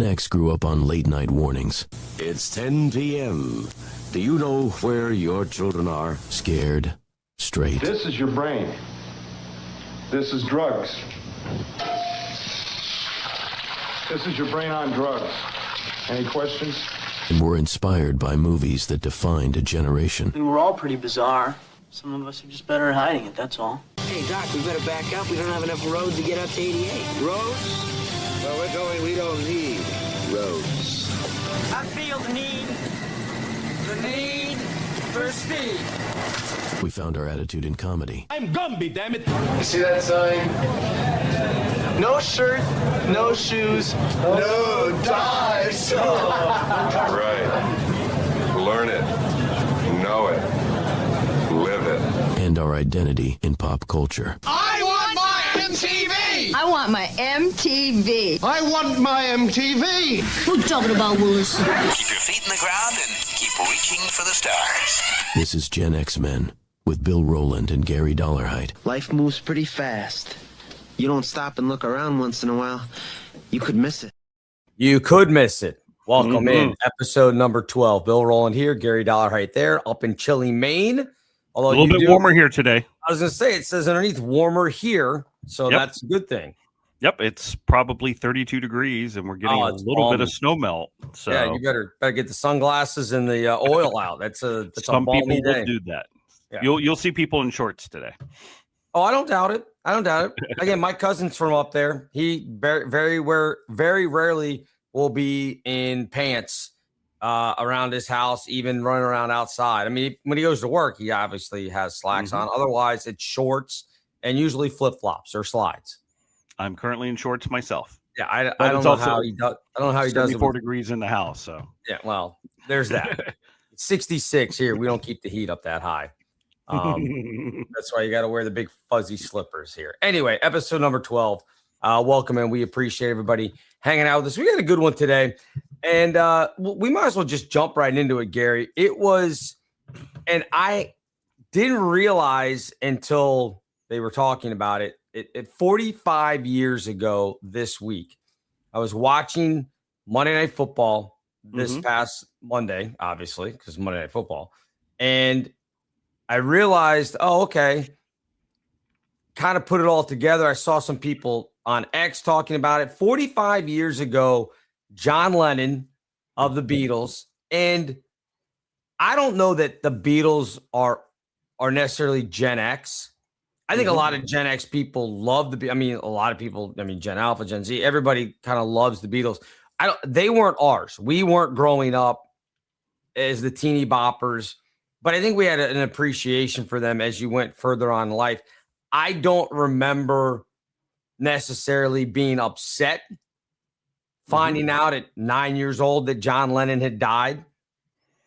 Gen X grew up on late-night warnings. It's 10 p.m. Do you know where your children are? Scared, straight. This is your brain. This is drugs. This is your brain on drugs. Any questions? And were inspired by movies that defined a generation. We were all pretty bizarre. Some of us are just better at hiding it, that's all. Hey, Doc, we better back up. We don't have enough road to get up to 88. Roads? Where we're going, we don't need roads. I feel the need for speed. We found our attitude in comedy. I'm Gumby, damn it. You see that sign? No shirt, no shoes, No dice. Right. Learn it. Know it. Live it. And our identity in pop culture. I want my MTV! I want my MTV. I want my MTV! Who you talking about, Willis? Keep your feet in the ground and keep reaching for the stars. This is Gen X Men with Bill Rowland and Gary Dollarhide. Life moves pretty fast. You don't stop and look around once in a while, you could miss it. You could miss it. Welcome in. Episode number 12. Bill Rowland here, Gary Dollarhide there, up in chilly Maine. Although a little bit warmer here today. I was going to say, it says underneath warmer here, so that's a good thing. Yep, it's probably 32 degrees, and we're getting a little bit of snow melt. So yeah, you better get the sunglasses and the oil out. That's a some people balmy day. will do that. Yeah. You'll see people in shorts today. Oh, I don't doubt it. Again, my cousin's from up there. He very rarely will be in pants around his house, even running around outside. I mean, when he goes to work, he obviously has slacks on. Otherwise, it's shorts and usually flip-flops or slides. I'm currently in shorts myself. Yeah, I don't know how he does. I don't know how he does it. 4 degrees in the house. So yeah, well, there's that. It's 66 here. We don't keep the heat up that high. That's why you got to wear the big fuzzy slippers here. Anyway, episode number 12. Welcome, and we appreciate everybody hanging out with us. We got a good one today, and we might as well just jump right into it, Gary. It was, and I didn't realize until they were talking about it. 45 years ago this week, I was watching Monday Night Football this past Monday, obviously, because Monday Night Football, and I realized, oh, okay, kind of put it all together. I saw some people on X talking about it. 45 years ago, John Lennon of the Beatles, and I don't know that the Beatles are necessarily Gen X. I think a lot of Gen X people love a lot of people, Gen Alpha, Gen Z, everybody kind of loves the Beatles. They weren't ours. We weren't growing up as the teeny boppers. But I think we had an appreciation for them as you went further on in life. I don't remember necessarily being upset finding out at 9 years old that John Lennon had died.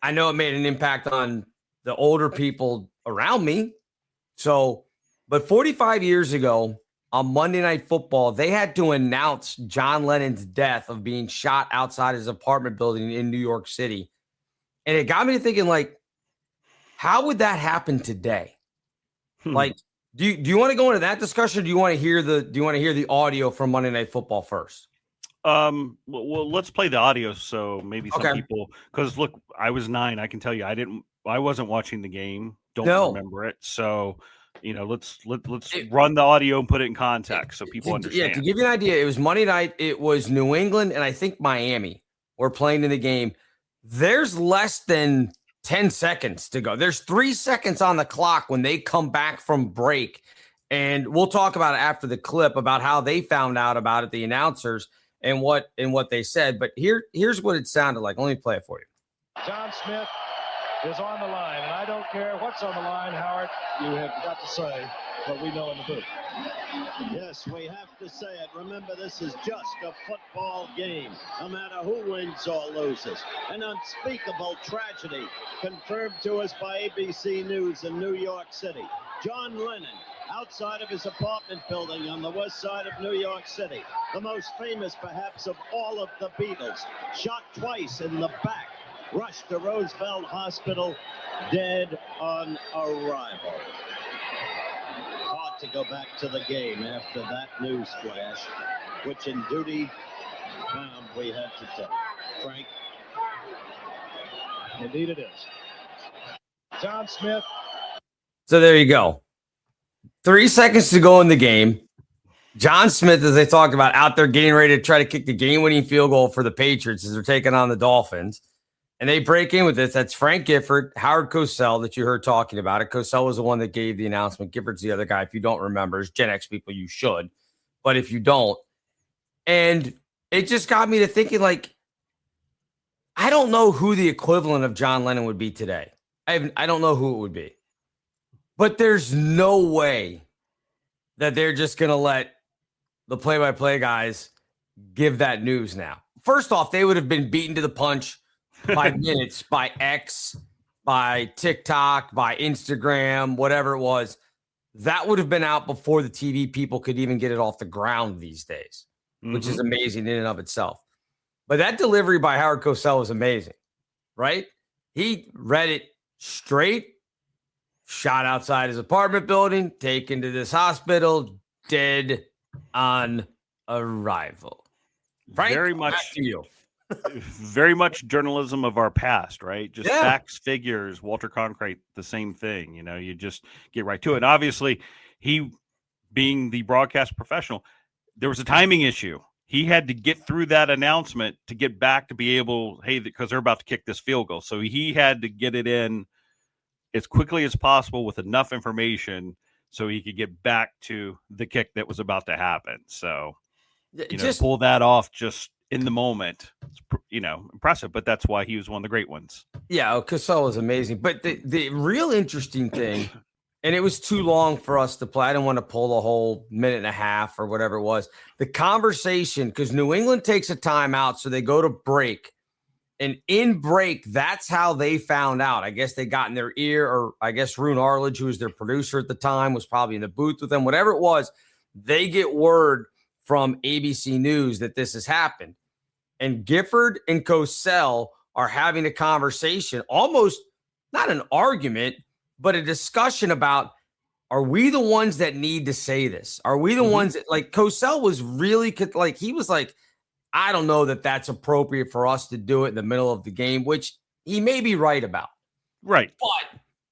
I know it made an impact on the older people around me. But 45 years ago on Monday Night Football, they had to announce John Lennon's death of being shot outside his apartment building in New York City. And it got me to thinking, like, how would that happen today? Like, do you want to go into that discussion? Or do you want to hear the audio from Monday Night Football first? Well, let's play the audio. So maybe some people, because look, I was 9. I can tell you, I wasn't watching the game. Don't remember it. So, let's run the audio and put it in context so people understand. Yeah, to give you an idea, it was Monday night. It was New England and I think Miami were playing in the game. There's less than 10 seconds to go. There's 3 seconds on the clock when they come back from break. And we'll talk about it after the clip about how they found out about it, the announcers, and what they said. But here's what it sounded like. Let me play it for you. John Smith is on the line, and I don't care what's on the line, Howard. You have got to say what we know in the booth. Yes, we have to say it. Remember, this is just a football game, no matter who wins or loses. An unspeakable tragedy confirmed to us by ABC News in New York City. John Lennon, outside of his apartment building on the west side of New York City, the most famous perhaps of all of the Beatles, shot twice in the back, rushed to Roosevelt Hospital, dead on arrival. Hard to go back to the game after that news flash, which in duty pound we had to take. Frank. Indeed it is. John Smith. So there you go. 3 seconds to go in the game. John Smith, as they talked about, out there getting ready to try to kick the game-winning field goal for the Patriots as they're taking on the Dolphins. And they break in with this. That's Frank Gifford, Howard Cosell that you heard talking about it. Cosell was the one that gave the announcement. Gifford's the other guy. If you don't remember, as Gen X people, you should. But if you don't, and it just got me to thinking, like, I don't know who the equivalent of John Lennon would be today. I don't know who it would be. But there's no way that they're just going to let the play-by-play guys give that news now. First off, they would have been beaten to the punch by minutes, by X, by TikTok, by Instagram, whatever it was. That would have been out before the TV people could even get it off the ground these days, which is amazing in and of itself. But that delivery by Howard Cosell was amazing, right? He read it straight, shot outside his apartment building, taken to this hospital, dead on arrival. Frank, very much back to you. Very much journalism of our past, right? Just facts, figures. Walter Cronkite, the same thing. You know, you just get right to it. And obviously, he being the broadcast professional, there was a timing issue. He had to get through that announcement to get back to be able, hey, because they're about to kick this field goal. So he had to get it in as quickly as possible with enough information so he could get back to the kick that was about to happen. So, you know, pull that off just in the moment, it's, you know, impressive, but that's why he was one of the great ones. Yeah, Cosell was amazing. But the real interesting thing, and it was too long for us to play. I didn't want to pull a whole minute and a half or whatever it was. The conversation, because New England takes a timeout, so they go to break. And in break, that's how they found out. I guess they got in their ear, or I guess Rune Arledge, who was their producer at the time, was probably in the booth with them. Whatever it was, they get word from ABC News that this has happened. And Gifford and Cosell are having a conversation, almost not an argument, but a discussion about, are we the ones that need to say this? Are we the ones that, like, Cosell was really, like, he was like, I don't know that that's appropriate for us to do it in the middle of the game, which he may be right about. Right.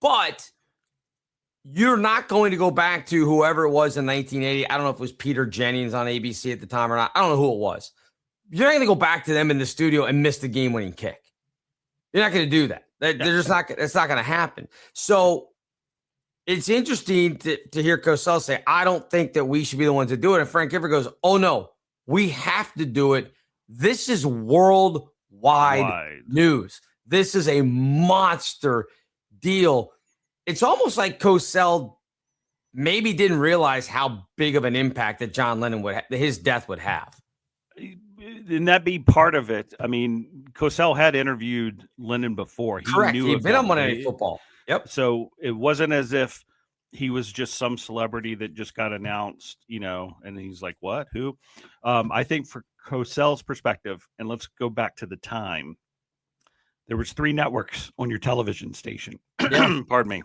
But you're not going to go back to whoever it was in 1980. I don't know if it was Peter Jennings on ABC at the time or not. I don't know who it was. You're not going to go back to them in the studio and miss the game-winning kick. You're not going to do that. They're just not. It's not going to happen. So it's interesting to hear Cosell say, I don't think that we should be the ones to do it. And Frank Gifford goes, oh, no, we have to do it. This is worldwide news. This is a monster deal. It's almost like Cosell maybe didn't realize how big of an impact that John Lennon his death would have. And that be part of it. I mean, Cosell had interviewed Lennon before. Correct. He'd been on Monday Night Football. Yep. So it wasn't as if he was just some celebrity that just got announced, you know, and he's like, what, who? I think for Cosell's perspective, and let's go back to the time, there was 3 networks on your television station. Pardon me.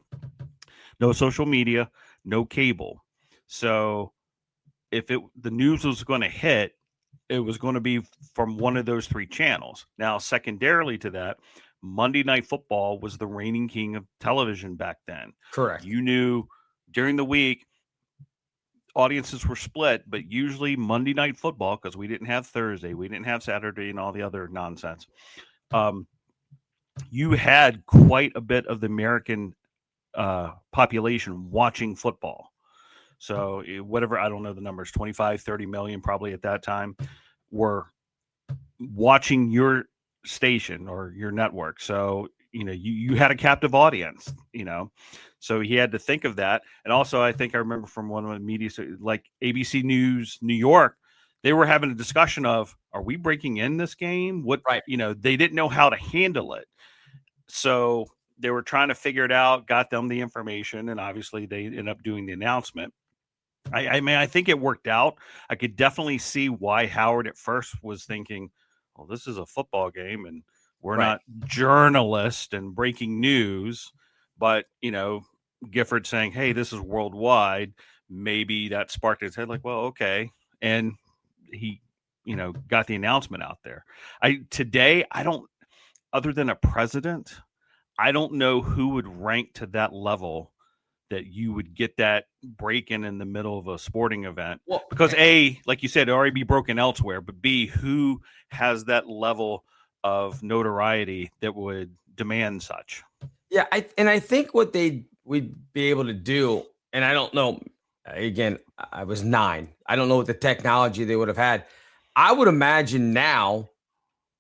No social media, no cable. So if the news was going to hit, it was going to be from one of those 3 channels. Now, secondarily to that, Monday Night Football was the reigning king of television back then. Correct. You knew during the week, audiences were split, but usually Monday Night Football, because we didn't have Thursday, we didn't have Saturday and all the other nonsense. You had quite a bit of the American population watching football. So whatever, I don't know the numbers, 25, 30 million probably at that time were watching your station or your network. So, you know, you had a captive audience, you know, so he had to think of that. And also, I think I remember from one of the media, like ABC News, New York, they were having a discussion of, are we breaking in this game? What, you know, they didn't know how to handle it. So they were trying to figure it out, got them the information, and obviously they ended up doing the announcement. I mean, I think it worked out. I could definitely see why Howard at first was thinking, well, this is a football game and we're not journalists and breaking news. But, you know, Gifford saying, hey, this is worldwide. Maybe that sparked his head like, well, okay. And he got the announcement out there. Today, I don't, other than a president, I don't know who would rank to that level that you would get that break in the middle of a sporting event. Well, because A, like you said, it already be broken elsewhere, but B, who has that level of notoriety that would demand such? Yeah, I think what would be able to do, and I don't know, again, I was 9. I don't know what the technology they would have had. I would imagine now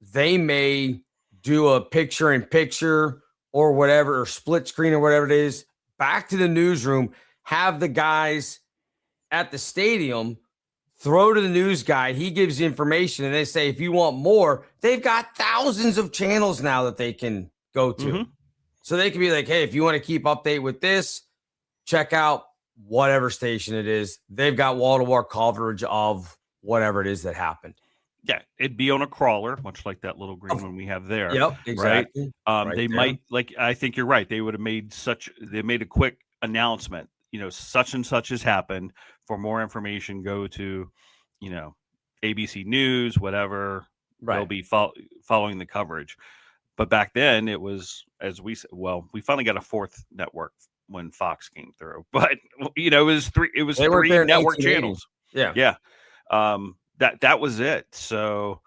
they may do a picture-in-picture or whatever, or split screen or whatever it is, back to the newsroom, have the guys at the stadium throw to the news guy. He gives the information, and they say, if you want more, they've got thousands of channels now that they can go to. Mm-hmm. So they can be like, hey, if you want to keep update with this, check out whatever station it is. They've got wall-to-wall coverage of whatever it is that happened. Yeah, it'd be on a crawler, much like that little green one we have there. Yep, exactly. Right? They might, I think you're right. They would have made a quick announcement, such and such has happened. For more information, go to, ABC News, whatever. Right. They'll be following the coverage. But back then it was, as we said, we finally got a 4th network when Fox came through. But, it was 3 network channels. Yeah. Yeah. That was it. So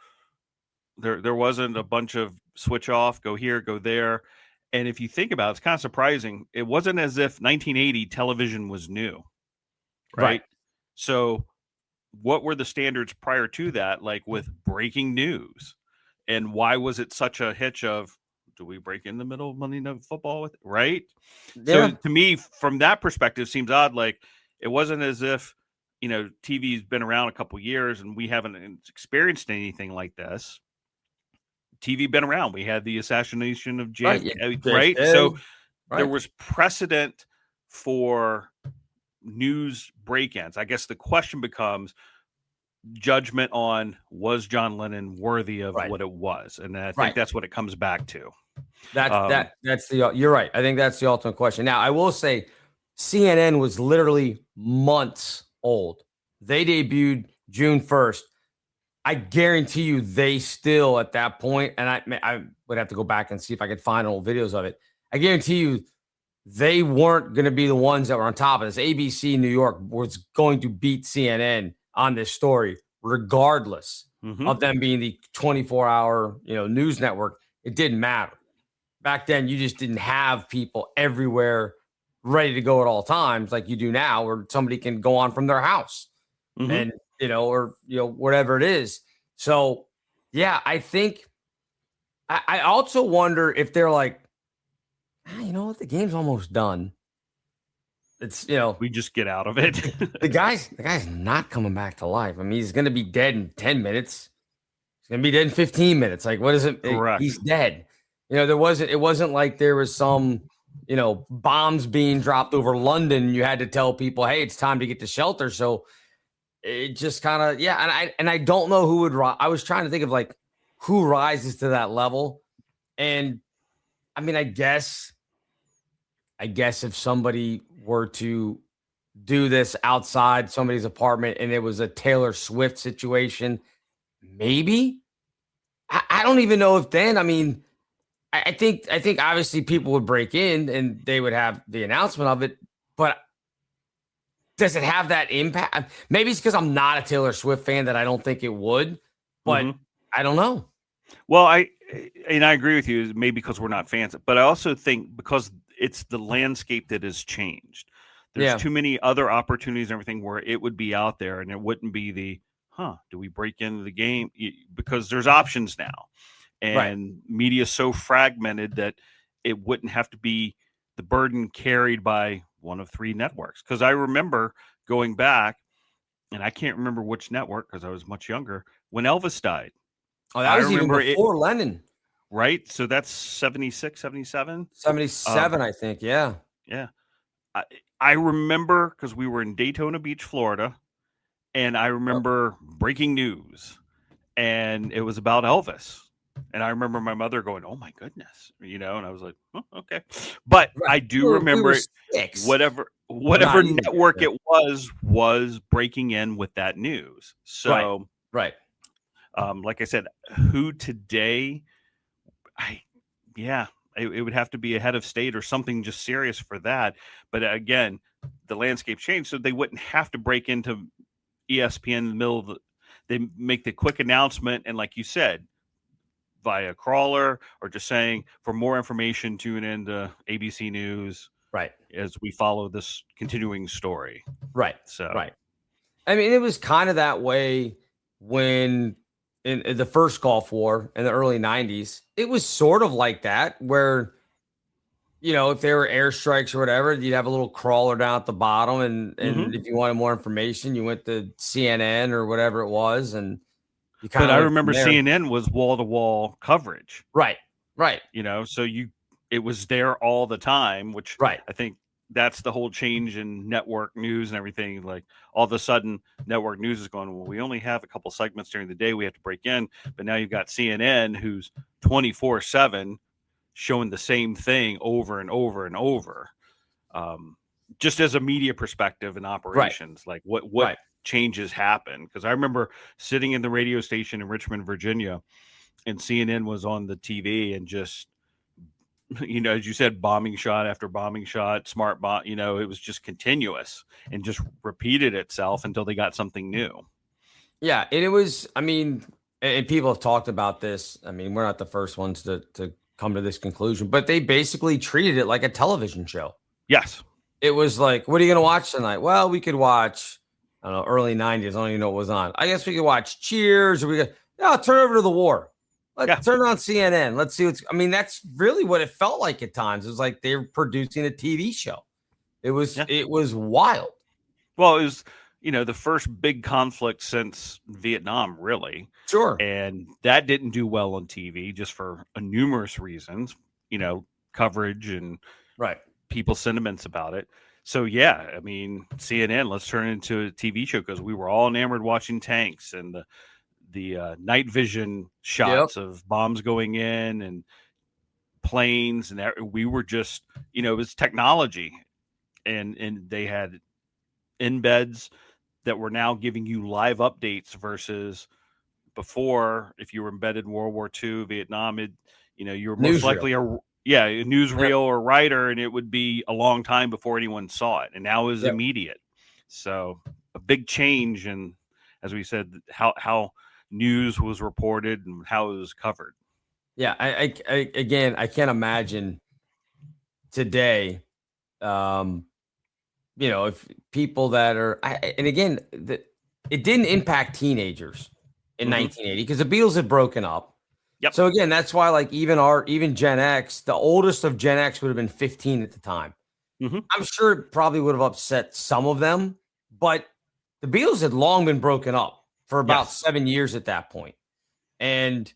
there wasn't a bunch of switch off, go here, go there. And if you think about it, it's kind of surprising. It wasn't as if 1980 television was new. Right. So what were the standards prior to that, like with breaking news? And why was it such a hitch of, do we break in the middle of Monday Night Football with, right? Yeah. So to me, from that perspective, seems odd. Like it wasn't as if, TV's been around a couple years and we haven't experienced anything like this. TV been around. We had the assassination of JFK, right? So there was precedent for news break-ins. I guess the question becomes judgment on, was John Lennon worthy of what it was? And I think that's what it comes back to. You're right. I think that's the ultimate question. Now, I will say CNN was literally months old. They debuted June 1st. I guarantee you they still at that point, and I would have to go back and see if I could find old videos of it. I guarantee you they weren't going to be the ones that were on top of this. ABC New York was going to beat CNN on this story, regardless of them being the 24-hour news network. It didn't matter. Back then, you just didn't have people everywhere ready to go at all times like you do now, where somebody can go on from their house and, or whatever it is. So, yeah, I think I also wonder if they're like, what, the game's almost done. It's, we just get out of it. the guy's not coming back to life. I mean, he's going to be dead in 10 minutes. He's going to be dead in 15 minutes. Like, what is it? Correct. He's dead. It wasn't like there was some, bombs being dropped over London. You had to tell people, hey, it's time to get to shelter. So it just kind of, And I don't know who would I was trying to think of like who rises to that level. And I mean, I guess if somebody were to do this outside somebody's apartment and it was a Taylor Swift situation, maybe. I don't even know if then, I mean, I think obviously people would break in and they would have the announcement of it, but does it have that impact? Maybe it's because I'm not a Taylor Swift fan that I don't think it would, but I don't know. Well, I agree with you, maybe because we're not fans, but I also think because it's the landscape that has changed. There's too many other opportunities and everything where it would be out there and it wouldn't be the, do we break into the game? Because there's options now. And media is so fragmented that it wouldn't have to be the burden carried by one of 3 networks. Because I remember going back, and I can't remember which network because I was much younger, when Elvis died. Oh, that was even before Lennon. Right? So that's 76, 77? 77, I think, yeah. Yeah. I remember because we were in Daytona Beach, Florida, and I remember breaking news, and it was about Elvis. And I remember my mother going, "Oh my goodness," and I was like, "Oh, okay." But I do remember whatever network it was breaking in with that news. So right. Like I said, who today? It would have to be a head of state or something just serious for that. But again, the landscape changed, so they wouldn't have to break into ESPN in the middle of they make the quick announcement, and like you said, via crawler or just saying for more information, tune into ABC News. Right. As we follow this continuing story. Right. So, right. I mean, it was kind of that way when in the first Gulf War in the early 90s, it was sort of like that where, if there were airstrikes or whatever, you'd have a little crawler down at the bottom. And if you wanted more information, you went to CNN or whatever it was. And but I remember CNN was wall to wall coverage. Right. Right. So it was there all the time, which right. I think that's the whole change in network news and everything. Like all of a sudden network news is going, well, we only have a couple segments during the day we have to break in, but now you've got CNN who's 24/7 showing the same thing over and over and over. Just as a media perspective and operations, like what changes happen. Because I remember sitting in the radio station in Richmond, Virginia, and CNN was on the TV and just, as you said, bombing shot after bombing shot, smart bomb, it was just continuous and just repeated itself until they got something new. Yeah. And it was, and people have talked about this. I mean, we're not the first ones to come to this conclusion, but they basically treated it like a television show. Yes. It was like, what are you going to watch tonight? Well, we could watch, I don't know, early 90s. I don't even know what was on. I guess we could watch Cheers, or we could, turn over to the war. Let's turn on CNN. Let's see that's really what it felt like at times. It was like they were producing a TV show. It was wild. Well, it was, the first big conflict since Vietnam, really. Sure. And that didn't do well on TV just for numerous reasons, coverage and people's sentiments about it. So, CNN, let's turn it into a TV show because we were all enamored watching tanks and the night vision shots of bombs going in and planes, and we were just, it was technology, and they had embeds that were now giving you live updates versus before. If you were embedded in World War II, Vietnam, you were most likely a newsreel or writer, and it would be a long time before anyone saw it, and now it was immediate. So a big change in, as we said, how news was reported and how it was covered. Yeah, I can't imagine today, if people that are, it didn't impact teenagers in 1980 because the Beatles had broken up. Yep. So again, that's why even Gen X, the oldest of Gen X would have been 15 at the time. I'm sure it probably would have upset some of them, but the Beatles had long been broken up for about 7 years at that point. And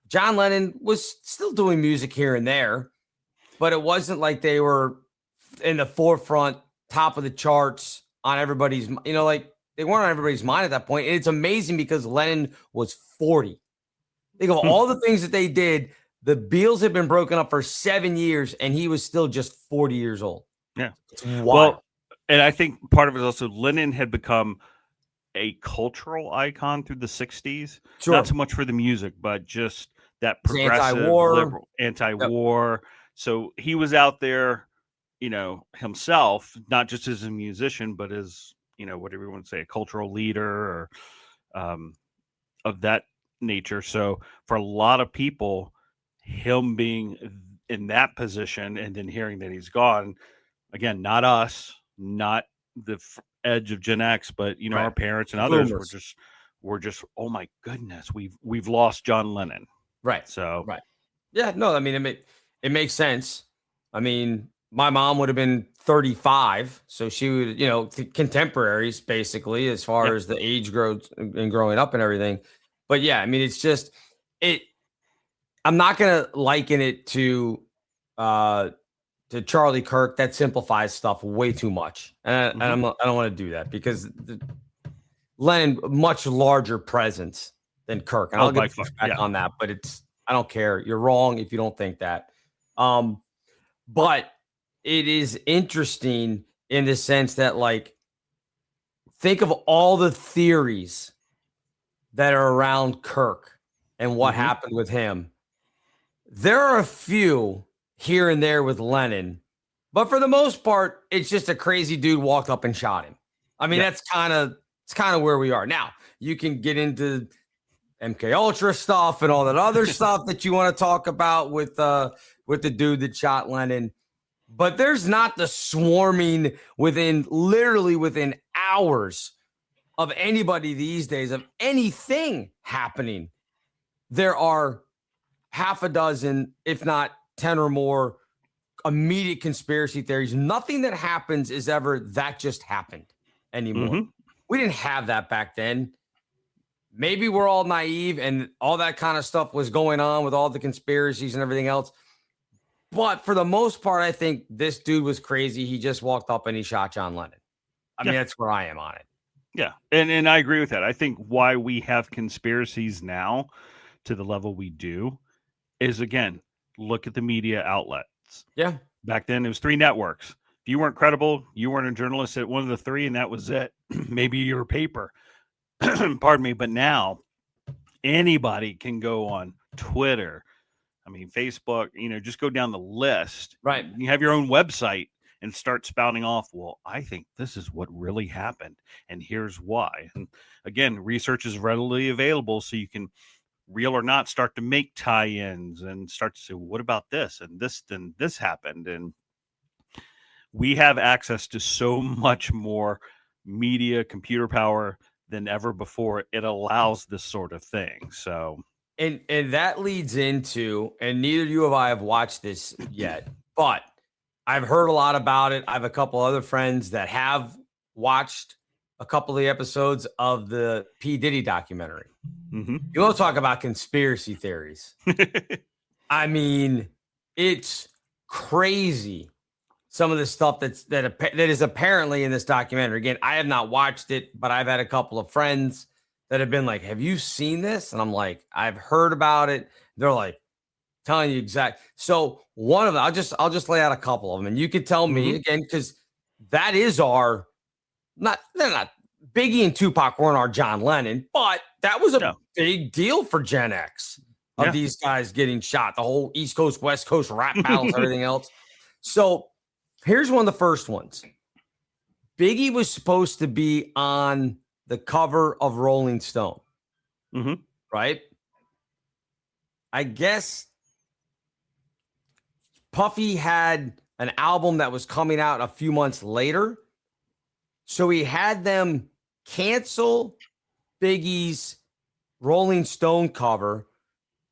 John Lennon was still doing music here and there, but it wasn't like they were in the forefront, top of the charts on everybody's, they weren't on everybody's mind at that point. And it's amazing because Lennon was 40. Think of all the things that they did. The Beatles had been broken up for 7 years and he was still just 40 years old. Yeah. It's wild. Well, and I think part of it is also Lennon had become a cultural icon through the 60s. Sure. Not so much for the music, but just that progressive, anti-war. liberal, anti-war. Yep. So he was out there, himself, not just as a musician, but as, whatever you want to say, a cultural leader or of that nature. So for a lot of people, him being in that position and then hearing that he's gone, again, not us, not the edge of Gen X, but our parents and others were just oh my goodness, we've lost John Lennon. Right. So yeah, no, it makes sense. My mom would have been 35, so she would, contemporaries basically as far as the age growth and growing up and everything. But yeah, it's just I'm not gonna liken it to Charlie Kirk. That simplifies stuff way too much, and I don't want to do that because Lennon much larger presence than Kirk, and I'll get back on that. But I don't care. You're wrong if you don't think that. But it is interesting in the sense that, think of all the theories that are around Kirk and what happened with him. There are a few here and there with Lennon, but for the most part, it's just a crazy dude walked up and shot him. I mean, it's kind of where we are now. You can get into MK Ultra stuff and all that other stuff that you want to talk about with the dude that shot Lennon, but there's not the swarming literally within hours of anybody these days of anything happening. There are half a dozen, if not 10 or more, immediate conspiracy theories. Nothing that happens is ever that just happened anymore. We didn't have that back then. Maybe we're all naive and all that kind of stuff was going on with all the conspiracies and everything else. But for the most part, I think this dude was crazy. He just walked up and he shot John Lennon. I mean, that's where I am on it. Yeah. And I agree with that. I think why we have conspiracies now to the level we do is, again, look at the media outlets. Yeah. Back then, it was 3 networks. If you weren't credible, you weren't a journalist at one of the 3, and that was it. Maybe your paper. Pardon me. But now anybody can go on Twitter. I mean, Facebook, just go down the list. Right. You have your own website and start spouting off, well, I think this is what really happened, and here's why. And again, research is readily available, so you can, real or not, start to make tie-ins and start to say, well, what about this? And then this happened. And we have access to so much more media, computer power than ever before. It allows this sort of thing. So, and that leads into, and neither you or I have watched this yet, but I've heard a lot about it. I have a couple other friends that have watched a couple of the episodes of the P-Diddy documentary. You want to talk about conspiracy theories. I mean, it's crazy. Some of the stuff that is apparently in this documentary. Again, I have not watched it, but I've had a couple of friends that have been like, have you seen this? And I'm like, I've heard about it. They're like, telling you exact. So one of them, I'll just lay out a couple of them, and you could tell me again, because that is they're not Biggie and Tupac weren't our John Lennon, but that was a big deal for Gen X of these guys getting shot, the whole East Coast, West Coast rap battles, everything else. So here's one of the first ones. Biggie was supposed to be on the cover of Rolling Stone, right? I guess Puffy had an album that was coming out a few months later. So he had them cancel Biggie's Rolling Stone cover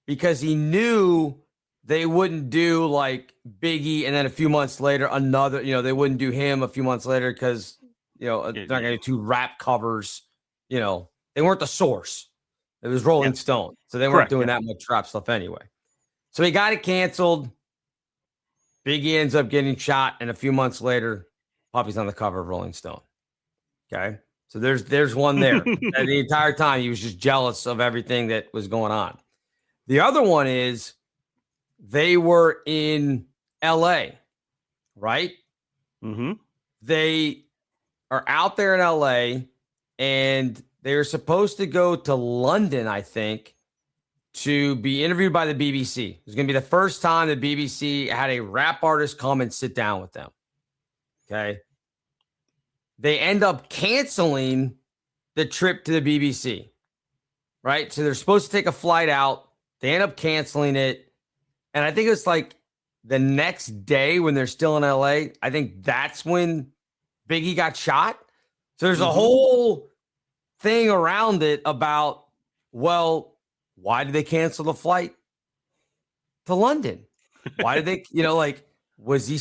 because he knew they wouldn't do like Biggie and then a few months later another, they wouldn't do him a few months later because, they're not going to do 2 rap covers. They weren't the source. It was Rolling Stone. So they weren't doing that much rap stuff anyway. So he got it canceled. Biggie ends up getting shot, and a few months later, Puffy's on the cover of Rolling Stone. Okay, so there's one there. And the entire time, he was just jealous of everything that was going on. The other one is they were in L.A., right? They are out there in L.A., and they were supposed to go to London, I think, to be interviewed by the BBC. It was going to be the first time the BBC had a rap artist come and sit down with them. Okay. They end up canceling the trip to the BBC, right? So they're supposed to take a flight out. They end up canceling it. And I think it's like the next day when they're still in LA, I think that's when Biggie got shot. So there's a whole thing around it about, well, why did they cancel the flight to London? Why did they, was he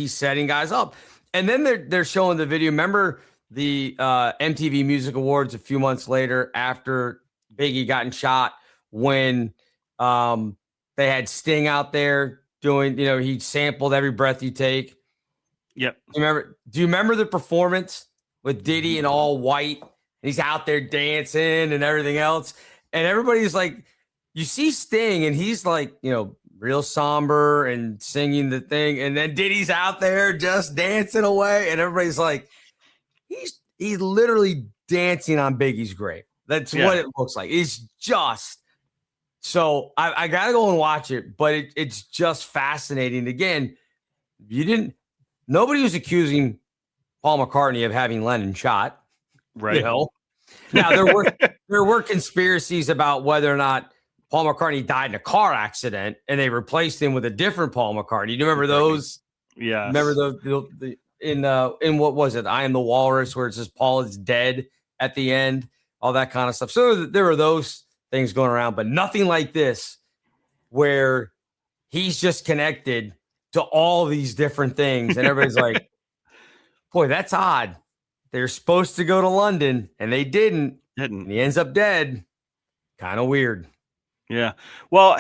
setting guys up? And then they're showing the video. Remember the MTV Music Awards a few months later after Biggie gotten shot when they had Sting out there doing, he sampled Every Breath You Take. Yep. Do you remember the performance with Diddy in all white? He's out there dancing and everything else. And everybody's like, you see Sting and he's like, real somber and singing the thing. And then Diddy's out there just dancing away. And everybody's like, he's literally dancing on Biggie's grave. That's what it looks like. It's just so I got to go and watch it, but it's just fascinating. Again, nobody was accusing Paul McCartney of having Lennon shot. Right. You know? Now there were conspiracies about whether or not Paul McCartney died in a car accident and they replaced him with a different Paul McCartney. Do you remember those? Yeah. Remember the in what was it? I Am the Walrus, where it says Paul is dead at the end, all that kind of stuff. So there were those things going around, but nothing like this, where he's just connected to all these different things, and everybody's like, "Boy, that's odd." They're supposed to go to London, and they didn't. And he ends up dead. Kind of weird. Yeah. Well,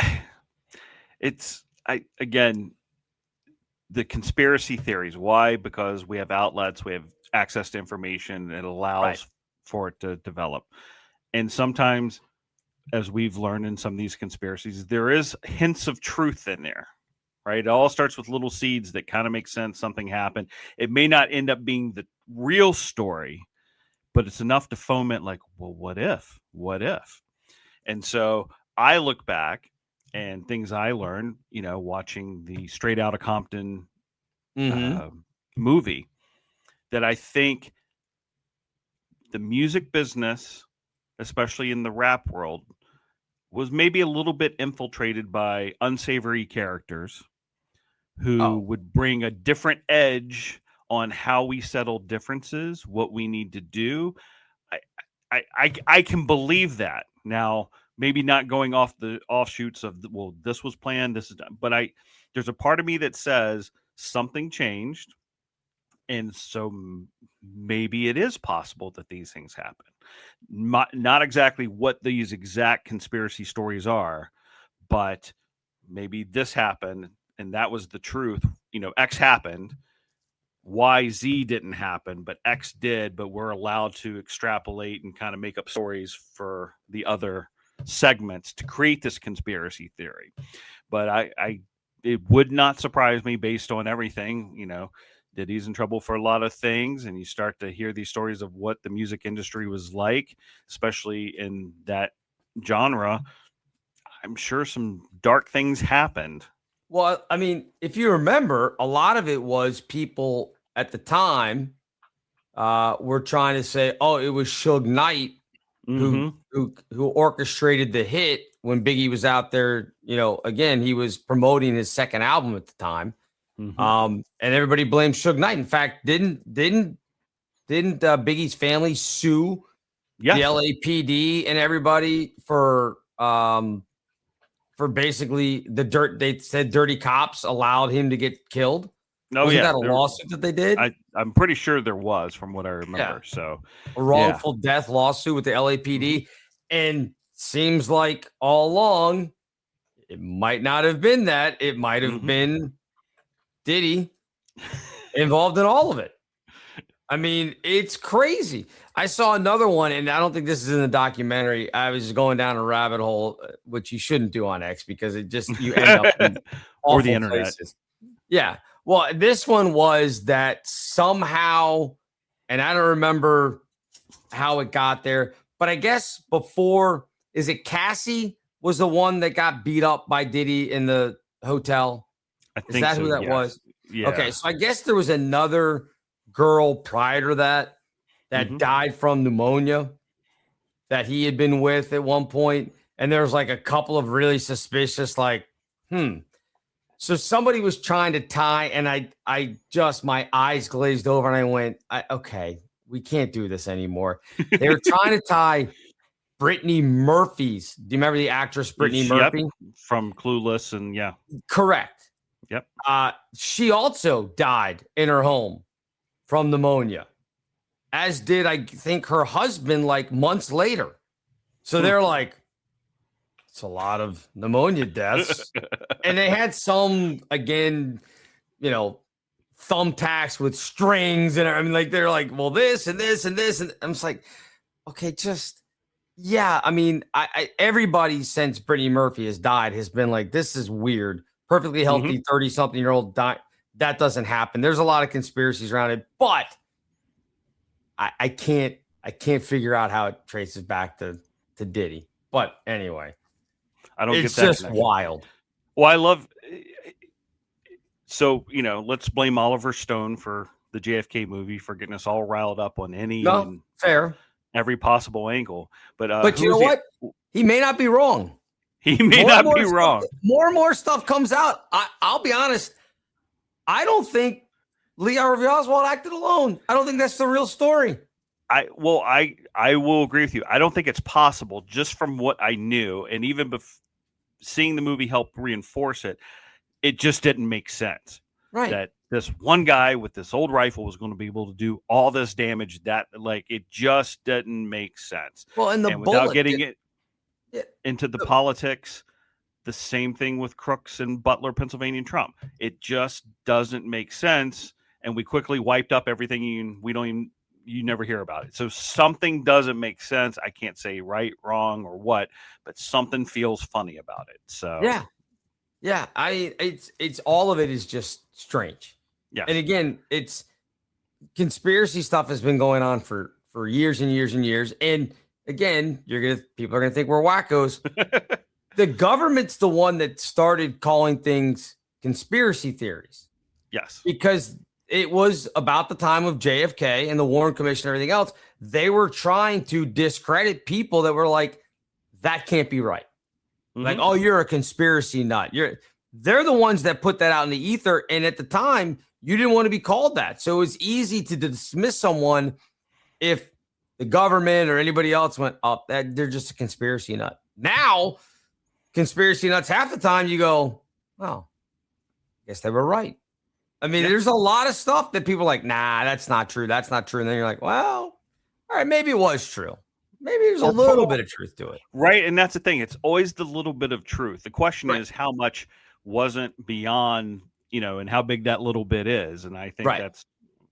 again, the conspiracy theories. Why? Because we have outlets, we have access to information that allows for it to develop. And sometimes, as we've learned in some of these conspiracies, there is hints of truth in there, right? It all starts with little seeds that kind of make sense. Something happened. It may not end up being the real story, but it's enough to foment like, well, what if? What if? And so I look back and things I learned, watching the Straight Outta Compton movie, that I think the music business, especially in the rap world, was maybe a little bit infiltrated by unsavory characters who would bring a different edge on how we settle differences, what we need to do. I can believe that. Now, maybe not going off the offshoots of, well, this was planned, this is done. But there's a part of me that says something changed. And so maybe it is possible that these things happen. Not exactly what these exact conspiracy stories are, but maybe this happened and that was the truth. X happened. YZ didn't happen, but X did, but we're allowed to extrapolate and kind of make up stories for the other segments to create this conspiracy theory. But it would not surprise me based on everything, Diddy's in trouble for a lot of things, and you start to hear these stories of what the music industry was like, especially in that genre. I'm sure some dark things happened. Well, I mean, if you remember, a lot of it was people at the time were trying to say, "Oh, it was Suge Knight who orchestrated the hit when Biggie was out there." Again, he was promoting his second album at the time, and everybody blamed Suge Knight. In fact, didn't Biggie's family sue the LAPD and everybody for basically the dirt? They said dirty cops allowed him to get killed. Wasn't that a lawsuit that they did? I'm pretty sure there was, from what I remember. So a wrongful death lawsuit with the LAPD, and seems like all along it might not have been that. It might have been Diddy involved in all of it. I mean, it's crazy. I saw another one, and I don't think this is in the documentary. I was just going down a rabbit hole, which you shouldn't do on X because you end up in or the internet. Places. Yeah. Well, this one was that somehow, and I don't remember how it got there, but I guess before, is it Cassie was the one that got beat up by Diddy in the hotel? Is that who that was? Yeah. Okay, so I guess there was another girl prior to that died from pneumonia that he had been with at one point, and there was like a couple of really suspicious, So somebody was trying to tie, and I just, my eyes glazed over, and I went, okay, we can't do this anymore. They were trying to tie Brittany Murphy's. Do you remember the actress Brittany Murphy? From Clueless, and Correct. Yep. She also died in her home from pneumonia, as did, I think, her husband, like months later. So they're like, it's a lot of pneumonia deaths. And they had some, again, thumbtacks with strings. And I mean, like, they're like, well, this and this and this. And I'm just like, okay, I mean, everybody since Brittany Murphy has died has been like, this is weird. Perfectly healthy 30-something-year-old die. That doesn't happen. There's a lot of conspiracies around it, but I can't I can't figure out how it traces back to Diddy. But anyway, I don't it's get that. Just connection. wild. Well, I love. So, let's blame Oliver Stone for the JFK movie for getting us all riled up on fair, every possible angle. But you know what? He may not be wrong. He may not be wrong. More and more stuff comes out. I'll be honest. I don't think Lee Harvey Oswald acted alone. I don't think that's the real story. I will agree with you. I don't think it's possible just from what I knew. And even seeing the movie help reinforce it, it just didn't make sense. Right. That this one guy with this old rifle was going to be able to do all this damage. That it just didn't make sense. Well, and without getting into the politics, the same thing with Crooks and Butler, Pennsylvania, and Trump. It just doesn't make sense. And we quickly wiped up everything. You never hear about it. So something doesn't make sense. I can't say right, wrong, or what, but something feels funny about it. So yeah. It's all of it is just strange. Yeah. And again, it's conspiracy stuff has been going on for years and years and years. And again, people are gonna think we're wackos. The government's the one that started calling things conspiracy theories. Yes. Because it was about the time of JFK and the Warren Commission and everything else. They were trying to discredit people that were like, that can't be right. Mm-hmm. Like, oh, you're a conspiracy nut. They're the ones that put that out in the ether. And at the time, you didn't want to be called that. So it was easy to dismiss someone if the government or anybody else went up, that they're just a conspiracy nut. Now, conspiracy nuts, half the time you go, well, I guess they were right. I mean, there's a lot of stuff that people are like, nah, that's not true. That's not true. And then you're like, well, all right, maybe it was true. Maybe there's a little bit of truth to it. Right. And that's the thing. It's always the little bit of truth. The question is how much wasn't beyond, and how big that little bit is. And I think that's,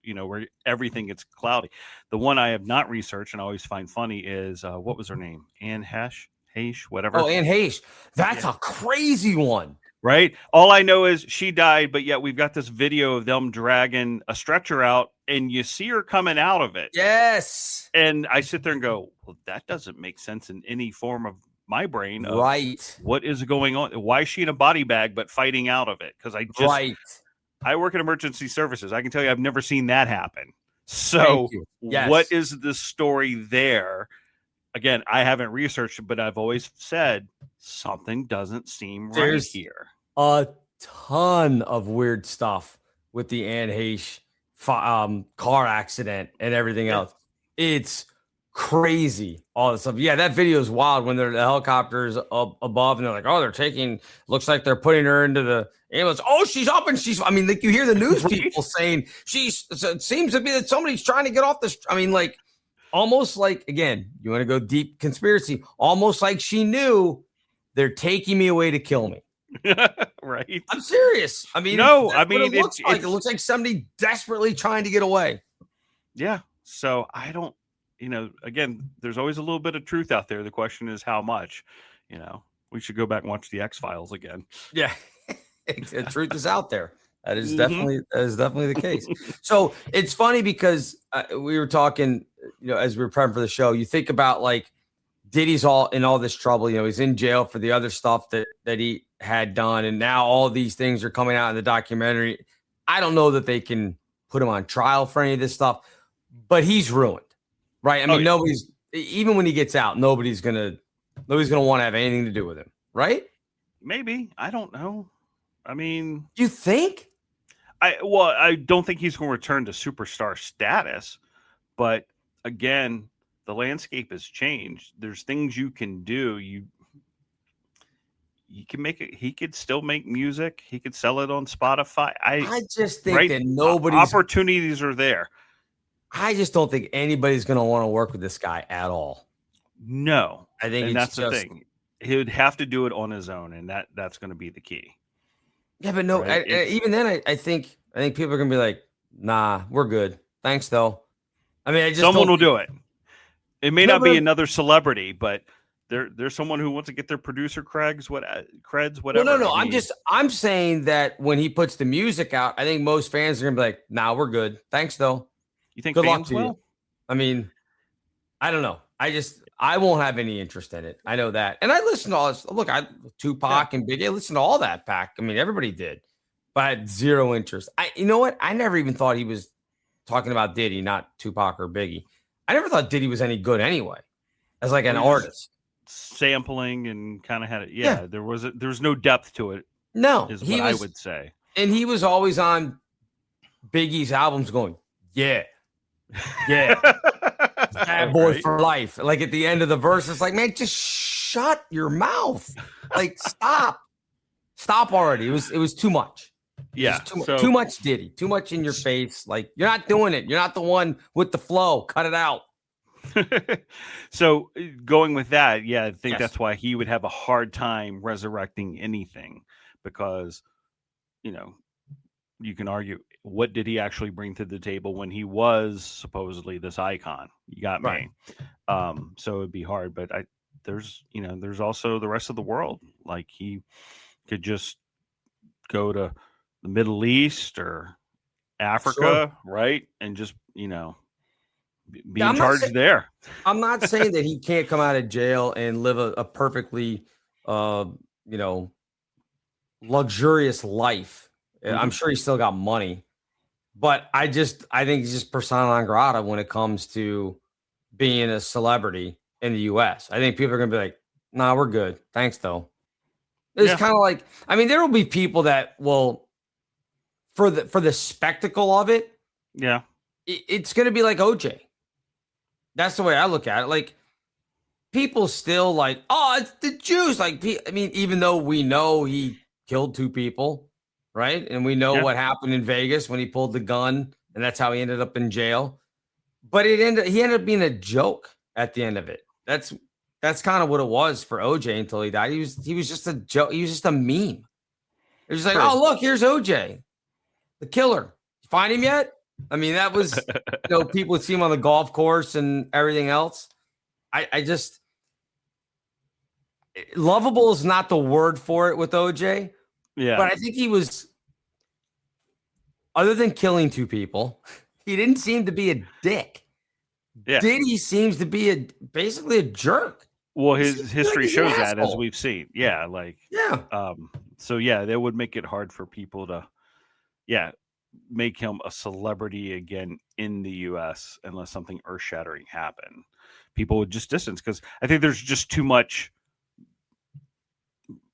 where everything gets cloudy. The one I have not researched and I always find funny is, what was her name? Anne Heche, whatever. Oh, Anne Heche. That's a crazy one. Right. All I know is she died, but yet we've got this video of them dragging a stretcher out and you see her coming out of it. Yes. And I sit there and go, well, that doesn't make sense in any form of my brain. Right. What is going on? Why is she in a body bag, but fighting out of it? Because I work in emergency services. I can tell you, I've never seen that happen. So what is the story there? Again, I haven't researched it, but I've always said something doesn't seem right here. A ton of weird stuff with the Anne Heche car accident and everything else. It's crazy. All this stuff. Yeah, that video is wild when the helicopters up above and they're like, oh, looks like they're putting her into the ambulance. Oh, she's up and like you hear the news people saying it seems to be that somebody's trying to get off the, almost like, again, you want to go deep conspiracy, almost like she knew they're taking me away to kill me. Right. I'm serious. It looks like somebody desperately trying to get away. Yeah. So I don't, again, there's always a little bit of truth out there. The question is how much, we should go back and watch the X-Files again. Yeah. The truth is out there. That is definitely the case. So it's funny because we were talking, as we were prepping for the show, you think about like Diddy's all in all this trouble. He's in jail for the other stuff that he had done. And now all these things are coming out in the documentary. I don't know that they can put him on trial for any of this stuff, but he's ruined, right? Nobody's, even when he gets out, nobody's going to want to have anything to do with him, right? Maybe. I don't know. You think? I don't think he's going to return to superstar status, but again, the landscape has changed. There's things you can do. You can make it. He could still make music. He could sell it on Spotify. I just think that nobody's opportunities are there. I just don't think anybody's going to want to work with this guy at all. No, I think that's the thing. He would have to do it on his own, and that's going to be the key. Yeah, but no, right? Even then, I think people are gonna be like, "Nah, we're good. Thanks, though." Someone will do it. It may not be another celebrity, but there's someone who wants to get their producer creds, whatever. No. I'm saying that when he puts the music out, I think most fans are gonna be like, "Nah, we're good. Thanks, though." You think good fans luck to will? You. I don't know. I won't have any interest in it. I know that. And I listened to all this. Look, Tupac and Biggie, I listened to all that pack. I mean, everybody did. But I had zero interest. You know what? I never even thought he was talking about Diddy, not Tupac or Biggie. I never thought Diddy was any good anyway, as like an artist. Sampling and kind of had it. Yeah, there was no depth to it. No, is what I would say. And he was always on Biggie's albums going, yeah. Bad boy for life. Like at the end of the verse, it's like, man, just shut your mouth. Like, stop already. It was too much. Yeah, too much Diddy, too much in your face. Like, you're not doing it. You're not the one with the flow. Cut it out. So going with that, I think that's why he would have a hard time resurrecting anything, because you can argue, what did he actually bring to the table when he was supposedly this icon? You got me. So it'd be hard, but there's also the rest of the world. Like, he could just go to the Middle East or Africa, right? And just, be in charge there. I'm not saying that he can't come out of jail and live a perfectly, luxurious life. Mm-hmm. I'm sure he's still got money, but I think he's just persona non grata when it comes to being a celebrity in the U.S. I think people are going to be like, nah, we're good. Thanks, though. It's kind of like, I mean, there will be people that will, for the spectacle of it. Yeah. It's going to be like OJ. That's the way I look at it. Like, people still like, oh, it's the Jews. Like, I mean, even though we know he killed 2 people, right? And we know what happened in Vegas when he pulled the gun, and that's how he ended up in jail. But he ended up being a joke at the end of it. That's kind of what it was for OJ until he died. He was just a joke. He was just a meme. It was like, oh, look, here's OJ, the killer. You find him yet? I mean, that was, people would see him on the golf course and everything else. I just, lovable is not the word for it with OJ. Yeah. But I think he was, other than killing 2 people, he didn't seem to be a dick. Yeah. Diddy seems to be basically a jerk. Well, his history shows that, as we've seen. Yeah. Like, so that would make it hard for people to, make him a celebrity again in the U.S. unless something earth-shattering happened. People would just distance, because I think there's just too much,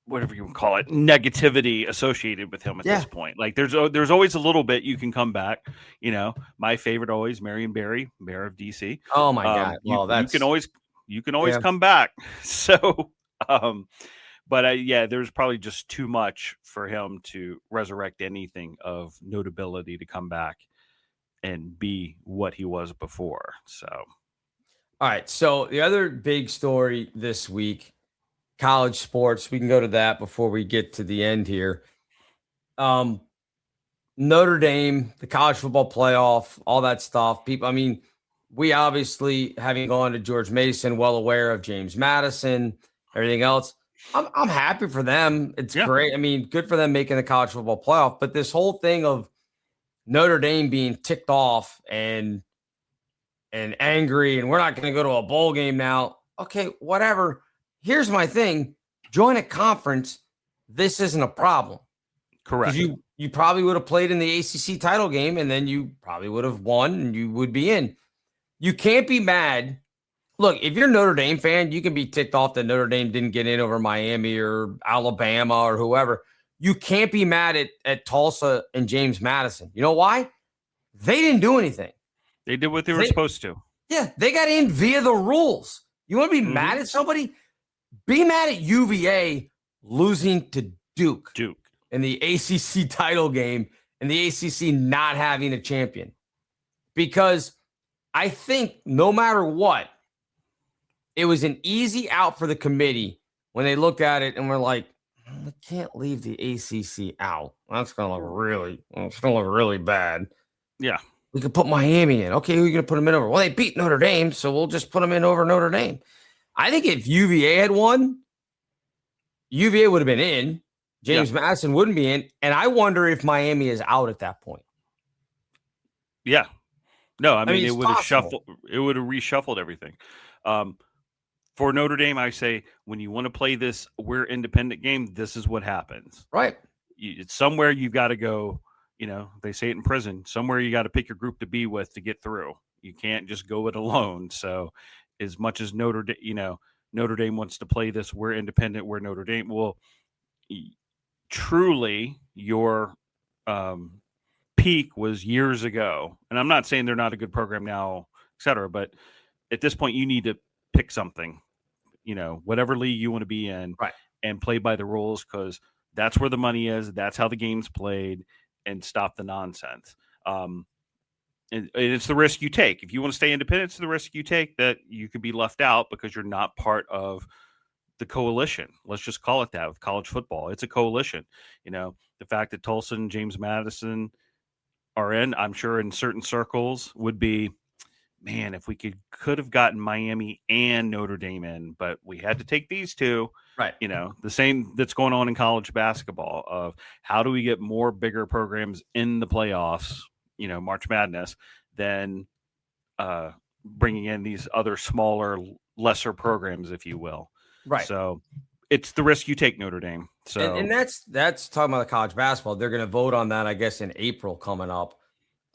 whatever you would call it, negativity associated with him at this point. Like, there's always a little bit you can come back. My favorite always, Marion Barry, mayor of DC. Oh my God! Well, you can always come back. So, but there's probably just too much for him to resurrect anything of notability to come back and be what he was before. So, all right. So the other big story this week, college sports. We can go to that before we get to the end here. Notre Dame, the college football playoff, all that stuff. People, I mean, we obviously, having gone to George Mason, well aware of James Madison, everything else. I'm happy for them. It's great. I mean, good for them making the college football playoff. But this whole thing of Notre Dame being ticked off and angry, and we're not going to go to a bowl game now. Okay, whatever. Here's my thing. Join a conference. This isn't a problem. Correct. You probably would have played in the ACC title game, and then you probably would have won, and you would be in. You can't be mad. Look, if you're a Notre Dame fan, you can be ticked off that Notre Dame didn't get in over Miami or Alabama or whoever. You can't be mad at Tulsa and James Madison. You know why? They didn't do anything. They did what they were supposed to. Yeah, they got in via the rules. You want to be mad at somebody? Be mad at UVA losing to Duke in the ACC title game and the ACC not having a champion. Because I think no matter what, it was an easy out for the committee when they looked at it and were like, we can't leave the ACC out. That's going to look really bad. Yeah. We could put Miami in. Okay, who are you going to put them in over? Well, they beat Notre Dame, so we'll just put them in over Notre Dame. I think if UVA had won, UVA would have been in. James Madison wouldn't be in. And I wonder if Miami is out at that point. Yeah. No, I mean it would have shuffled. It would have reshuffled everything. For Notre Dame, I say when you want to play this we're independent game, this is what happens. Right. It's somewhere you've got to go. You know, they say it in prison. Somewhere you got to pick your group to be with to get through. You can't just go it alone. So, as much as Notre Dame wants to play this, we're independent. We're Notre Dame. Well, truly, your peak was years ago, and I'm not saying they're not a good program now, et cetera. But at this point, you need to pick something. You know, whatever league you want to be in, right, and play by the rules because that's where the money is. That's how the game's played, and stop the nonsense. And it's the risk you take. If you want to stay independent, it's the risk you take that you could be left out because you're not part of the coalition. Let's just call it that with college football. It's a coalition. You know, the fact that Tulsa and James Madison are in, I'm sure in certain circles would be, man, if we could have gotten Miami and Notre Dame in, but we had to take these two. Right. You know, the same that's going on in college basketball of how do we get more bigger programs in the playoffs, you know, March Madness, than bringing in these other smaller, lesser programs, if you will. Right. So it's the risk you take, Notre Dame. So and that's talking about the college basketball. They're going to vote on that, I guess, in April coming up,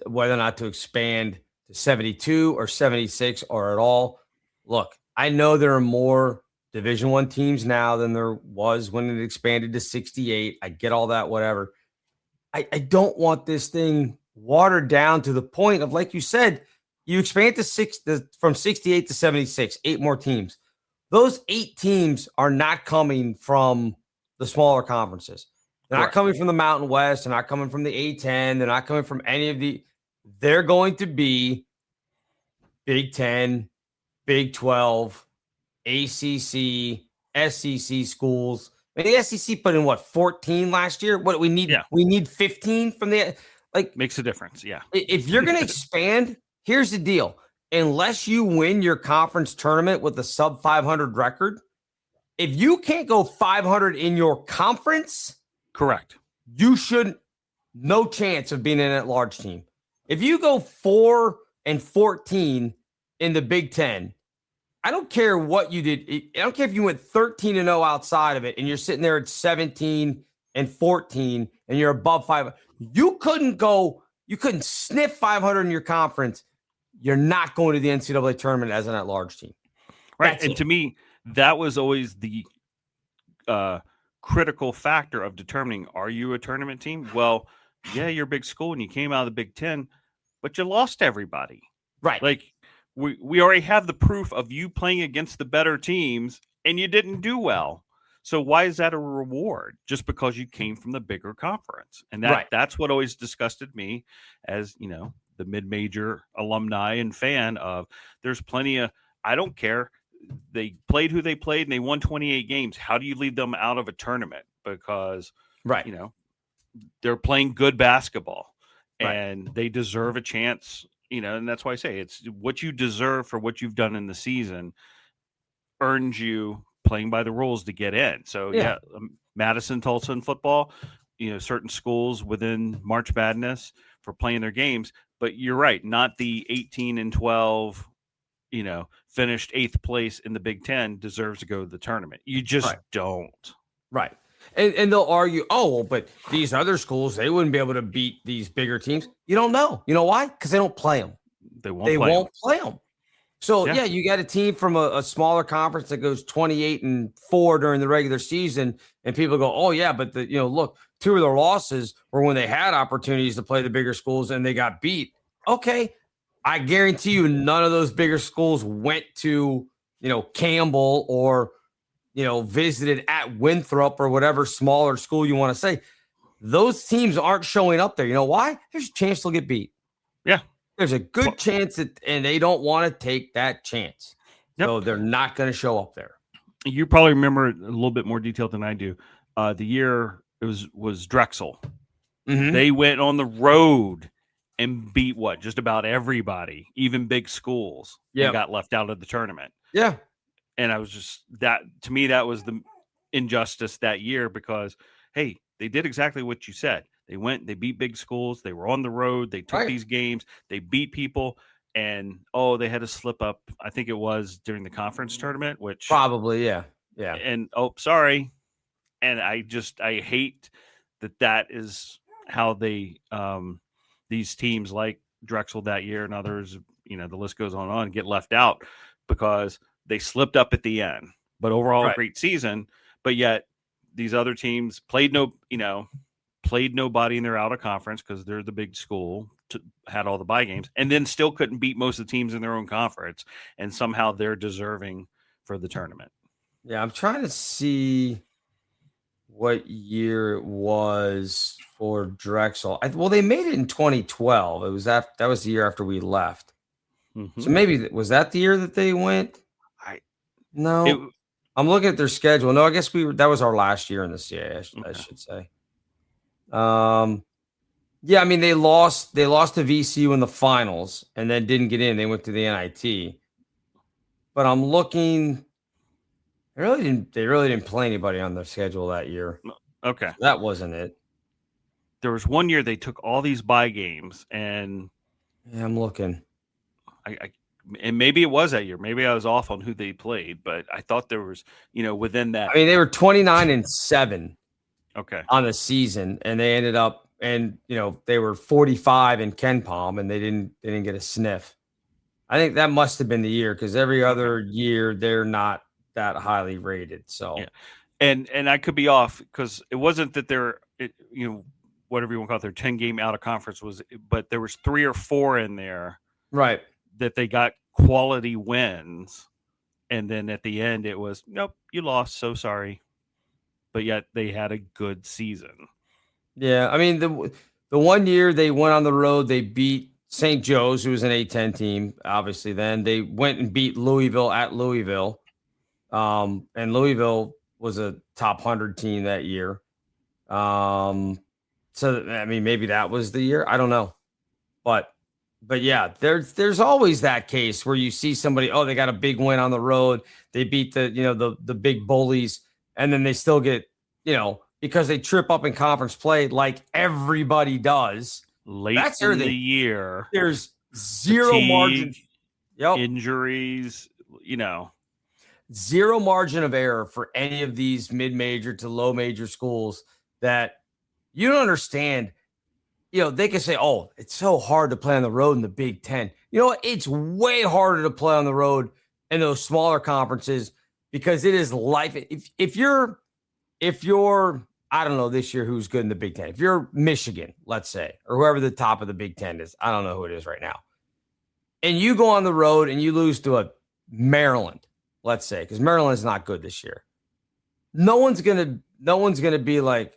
whether or not to expand to 72 or 76 or at all. Look, I know there are more Division I teams now than there was when it expanded to 68. I get all that, whatever. I don't want this thing watered down to the point of, like you said, you expand to from 68 to 76, 8 more teams. Those 8 teams are not coming from the smaller conferences. They're not coming from the Mountain West. They're not coming from the A10. They're not coming from any of the – they're going to be Big 10, Big 12, ACC, SEC schools. I mean, the SEC put in, 14 last year? What do we need? Yeah. We need 15 from the – like makes a difference, yeah. If you're going to expand, here's the deal. Unless you win your conference tournament with a sub 500 record, if you can't go 500 in your conference, correct, you shouldn't. No chance of being an at-large team. If you go 4-14 in the Big Ten, I don't care what you did. I don't care if you went 13-0 outside of it, and you're sitting there at 17-14, and you're above 500. You couldn't sniff 500 in your conference. You're not going to the NCAA tournament as an at-large team. Right. That's and to me, that was always the critical factor of determining, are you a tournament team? Well, yeah, you're a big school and you came out of the Big Ten, but you lost everybody. Right. Like we already have the proof of you playing against the better teams and you didn't do well. So why is that a reward? Just because you came from the bigger conference. And that's what always disgusted me as, you know, the mid-major alumni and fan of there's plenty of, I don't care. They played who they played and they won 28 games. How do you leave them out of a tournament? Because, you know, they're playing good basketball and they deserve a chance, you know, and that's why I say it's what you deserve for what you've done in the season earns you playing by the rules to get in. So Madison, Tulsa in football, you know, certain schools within March Madness for playing their games, but you're right. Not the 18-12, you know, finished 8th place in the Big Ten deserves to go to the tournament. You just don't. Right. And they'll argue, oh, well, but these other schools, they wouldn't be able to beat these bigger teams. You don't know. You know why? Because they don't play them. They won't play them. So, you got a team from a smaller conference that goes 28-4 during the regular season, and people go, oh, yeah, but, look, 2 of their losses were when they had opportunities to play the bigger schools and they got beat. Okay, I guarantee you none of those bigger schools went to, Campbell or, visited at Winthrop or whatever smaller school you want to say. Those teams aren't showing up there. You know why? There's a chance they'll get beat. Yeah. There's a good chance and they don't want to take that chance. Yep. So they're not going to show up there. You probably remember a little bit more detail than I do. The year it was Drexel. Mm-hmm. They went on the road and beat just about everybody, even big schools. Yeah, and got left out of the tournament. Yeah. And I was just to me, that was the injustice that year because, hey, they did exactly what you said. They went, they beat big schools. They were on the road. They took these games. They beat people. And, they had a slip up. I think it was during the conference tournament, which probably, yeah. And, sorry. And I hate that is how they, these teams like Drexel that year and others, the list goes on and get left out because they slipped up at the end. But overall, a great season. But yet these other teams played nobody in their out of conference because they're the big school, had all the bye games, and then still couldn't beat most of the teams in their own conference. And somehow they're deserving for the tournament. Yeah, I'm trying to see what year it was for Drexel. They made it in 2012. It was that was the year after we left. Mm-hmm. So maybe was that the year that they went? I'm looking at their schedule. No, I guess that was our last year in the CAA, I should say. Yeah, I mean they lost to VCU in the finals and then didn't get in. They went to the NIT. But I'm looking. They really didn't play anybody on their schedule that year. Okay. So that wasn't it. There was one year they took all these bye games and I'm looking. And maybe it was that year. Maybe I was off on who they played, but I thought there was, within that. I mean, they were 29-7. Okay. On the season, and they ended up, they were 45 in Ken Palm, and they didn't get a sniff. I think that must have been the year because every other year they're not that highly rated. So, yeah. And I could be off because it wasn't that whatever you want to call it, their 10-game out of conference but there was 3 or 4 in there, right? That they got quality wins, and then at the end it was nope, you lost. So sorry. But yet they had a good season. Yeah, I mean the one year they went on the road, they beat St. Joe's, who was an A-10 team. Obviously, then they went and beat Louisville at Louisville, and Louisville was a top 100 team that year. So I mean, maybe that was the year. I don't know, but yeah, there's always that case where you see somebody. They got a big win on the road. They beat the big bullies. And then they still get, because they trip up in conference play like everybody does. Late in the year. There's zero margin. Injuries, Zero margin of error for any of these mid-major to low-major schools that you don't understand. They can say, it's so hard to play on the road in the Big Ten. You know what? It's way harder to play on the road in those smaller conferences. Because it is life. If you're, I don't know this year who's good in the Big Ten. If you're Michigan, let's say, or whoever the top of the Big Ten is, I don't know who it is right now. And you go on the road and you lose to a Maryland, let's say, because Maryland is not good this year. No one's gonna be like,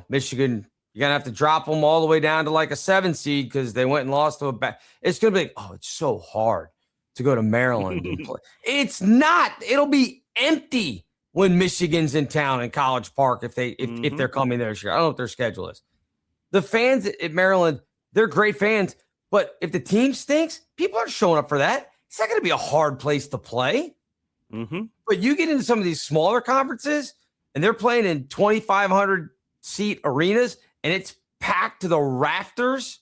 Michigan, you're gonna have to drop them all the way down to like a 7 seed because they went and lost to a bad. It's gonna be like, it's so hard to go to Maryland and play. It's not. It'll be empty when Michigan's in town in College Park if they're coming there this year. I don't know what their schedule is. The fans at Maryland, they're great fans, but if the team stinks, people aren't showing up for that. It's not going to be a hard place to play. Mm-hmm. But you get into some of these smaller conferences, and they're playing in 2,500 seat arenas, and it's packed to the rafters.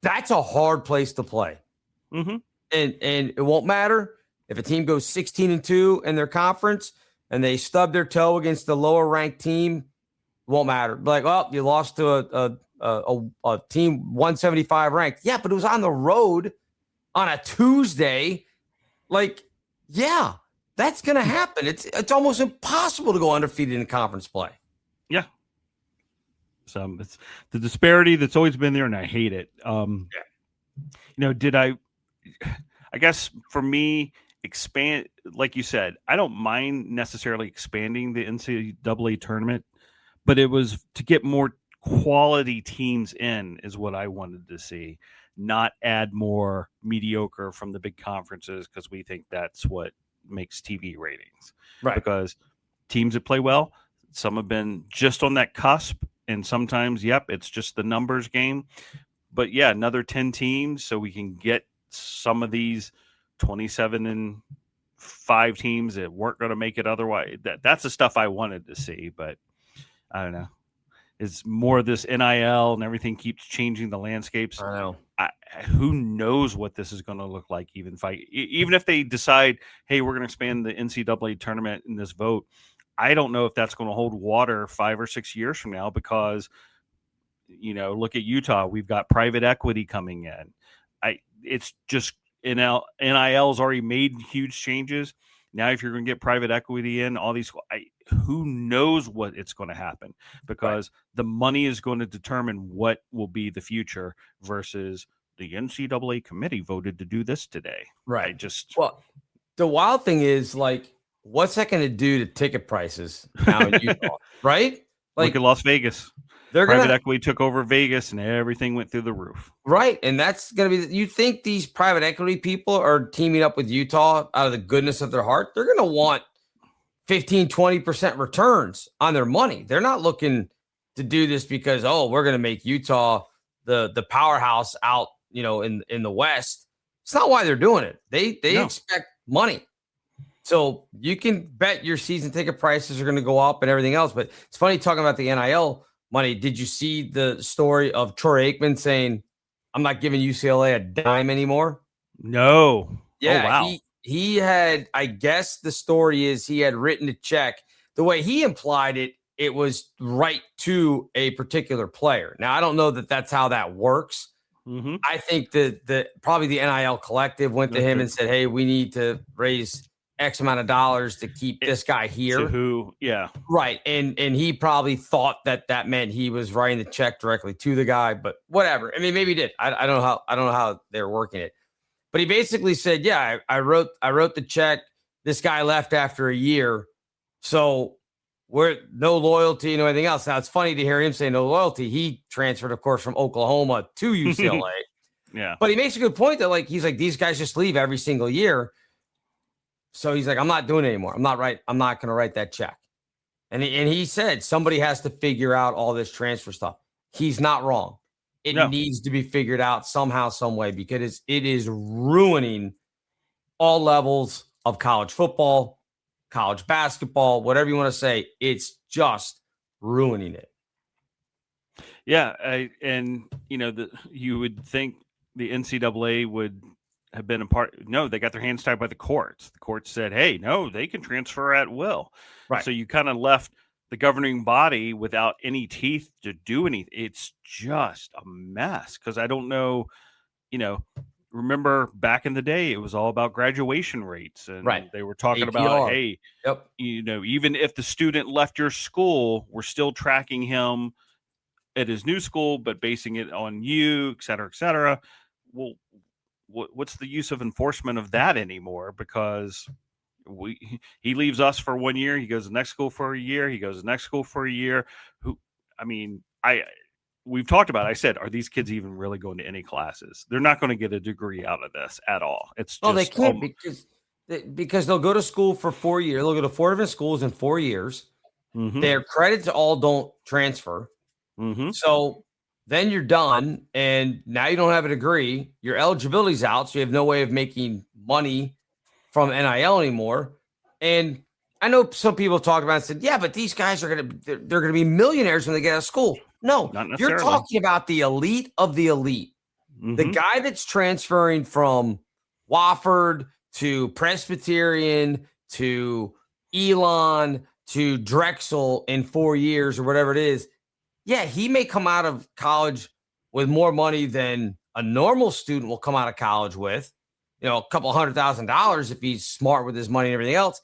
That's a hard place to play. Mm-hmm. And it won't matter if a team goes 16-2 in their conference and they stub their toe against the lower ranked team. It won't matter. Like, you lost to a team 175 ranked. Yeah, but it was on the road on a Tuesday. Like, yeah, that's gonna happen. It's almost impossible to go undefeated in conference play. Yeah. So it's the disparity that's always been there, and I hate it. I guess for me, expand, like you said, I don't mind necessarily expanding the NCAA tournament, but it was to get more quality teams in is what I wanted to see, not add more mediocre from the big conferences because we think that's what makes TV ratings. Right. Because teams that play well, some have been just on that cusp, and sometimes, it's just the numbers game. But another 10 teams so we can get some of these 27-5 teams that weren't going to make it otherwise. That's the stuff I wanted to see, but I don't know. is more of this NIL and everything keeps changing the landscapes. I know. Who knows what this is going to look like? Even if they decide, hey, we're going to expand the NCAA tournament in this vote, I don't know if that's going to hold water 5 or 6 years from now because, look at Utah. We've got private equity coming in. It's just NIL's already made huge changes. Now, if you're going to get private equity in, all these, who knows what it's going to happen because the money is going to determine what will be the future versus the NCAA committee voted to do this today. Right. Well, the wild thing is what's that going to do to ticket prices now in Utah? Right? Look at Las Vegas. Private equity took over Vegas and everything went through the roof. Right. And that's going to be, you think these private equity people are teaming up with Utah out of the goodness of their heart? They're going to want 15, 20% returns on their money. They're not looking to do this because, we're going to make Utah the powerhouse out, in the West. It's not why they're doing it. They expect money. So you can bet your season ticket prices are going to go up and everything else. But it's funny talking about the NIL money. Did you see the story of Troy Aikman saying, I'm not giving UCLA a dime anymore? No. Yeah. Oh, wow. He had, I guess the story is he had written a check. The way he implied it, it was right to a particular player. Now, I don't know that that's how that works. Mm-hmm. I think that probably the NIL collective went to him and said, hey, we need to raise X amount of dollars to keep this guy here. Right. And he probably thought that meant he was writing the check directly to the guy, but whatever. I mean, maybe he did. I don't know how they're working it. But he basically said, yeah, I wrote the check. This guy left after a year. So we're no loyalty, no anything else. Now it's funny to hear him say no loyalty. He transferred, of course, from Oklahoma to UCLA. Yeah. But he makes a good point that he's like, these guys just leave every single year. So he's like, I'm not doing it anymore. I'm not going to write that check. And he said somebody has to figure out all this transfer stuff. He's not wrong. It needs to be figured out somehow, some way, because it is ruining all levels of college football, college basketball, whatever you want to say. It's just ruining it. Yeah. You would think the NCAA would have been a part. No, they got their hands tied by the courts. The courts said, hey, no, they can transfer at will. Right. So you kind of left the governing body without any teeth to do anything. It's just a mess. Because I don't know, remember back in the day, it was all about graduation rates. And they were talking about, hey, even if the student left your school, we're still tracking him at his new school, but basing it on you, et cetera, et cetera. Well, what's the use of enforcement of that anymore? Because he leaves us for 1 year. He goes to the next school for a year. He goes to the next school for a year. We've talked about it. I said, are these kids even really going to any classes? They're not going to get a degree out of this at all. It's just, they can't because they'll go to school for 4 years. They'll go to 4 different schools in 4 years. Mm-hmm. Their credits all don't transfer. Mm-hmm. So then you're done, and now you don't have a degree. Your eligibility's out, so you have no way of making money from NIL anymore. And I know some people talked about it and said, yeah, but these guys they're gonna be millionaires when they get out of school. No, you're talking about the elite of the elite. Mm-hmm. The guy that's transferring from Wofford to Presbyterian to Elon to Drexel in 4 years or whatever it is. Yeah, he may come out of college with more money than a normal student will come out of college with, a couple $100,000 if he's smart with his money and everything else.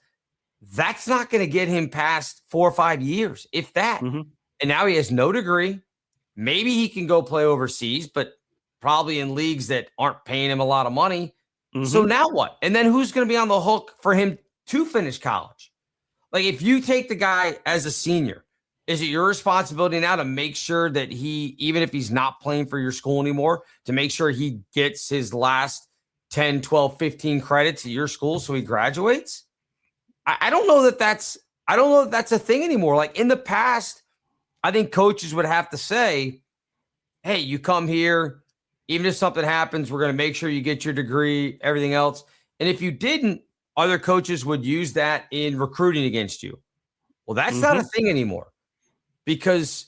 That's not going to get him past 4 or 5 years, if that. Mm-hmm. And now he has no degree. Maybe he can go play overseas, but probably in leagues that aren't paying him a lot of money. Mm-hmm. So now what? And then who's going to be on the hook for him to finish college? If you take the guy as a senior, is it your responsibility now to make sure that he, even if he's not playing for your school anymore, to make sure he gets his last 10, 12, 15 credits at your school so he graduates? I don't know that that's a thing anymore. In the past, I think coaches would have to say, hey, you come here, even if something happens, we're going to make sure you get your degree, everything else. And if you didn't, other coaches would use that in recruiting against you. Well, that's not a thing anymore. Because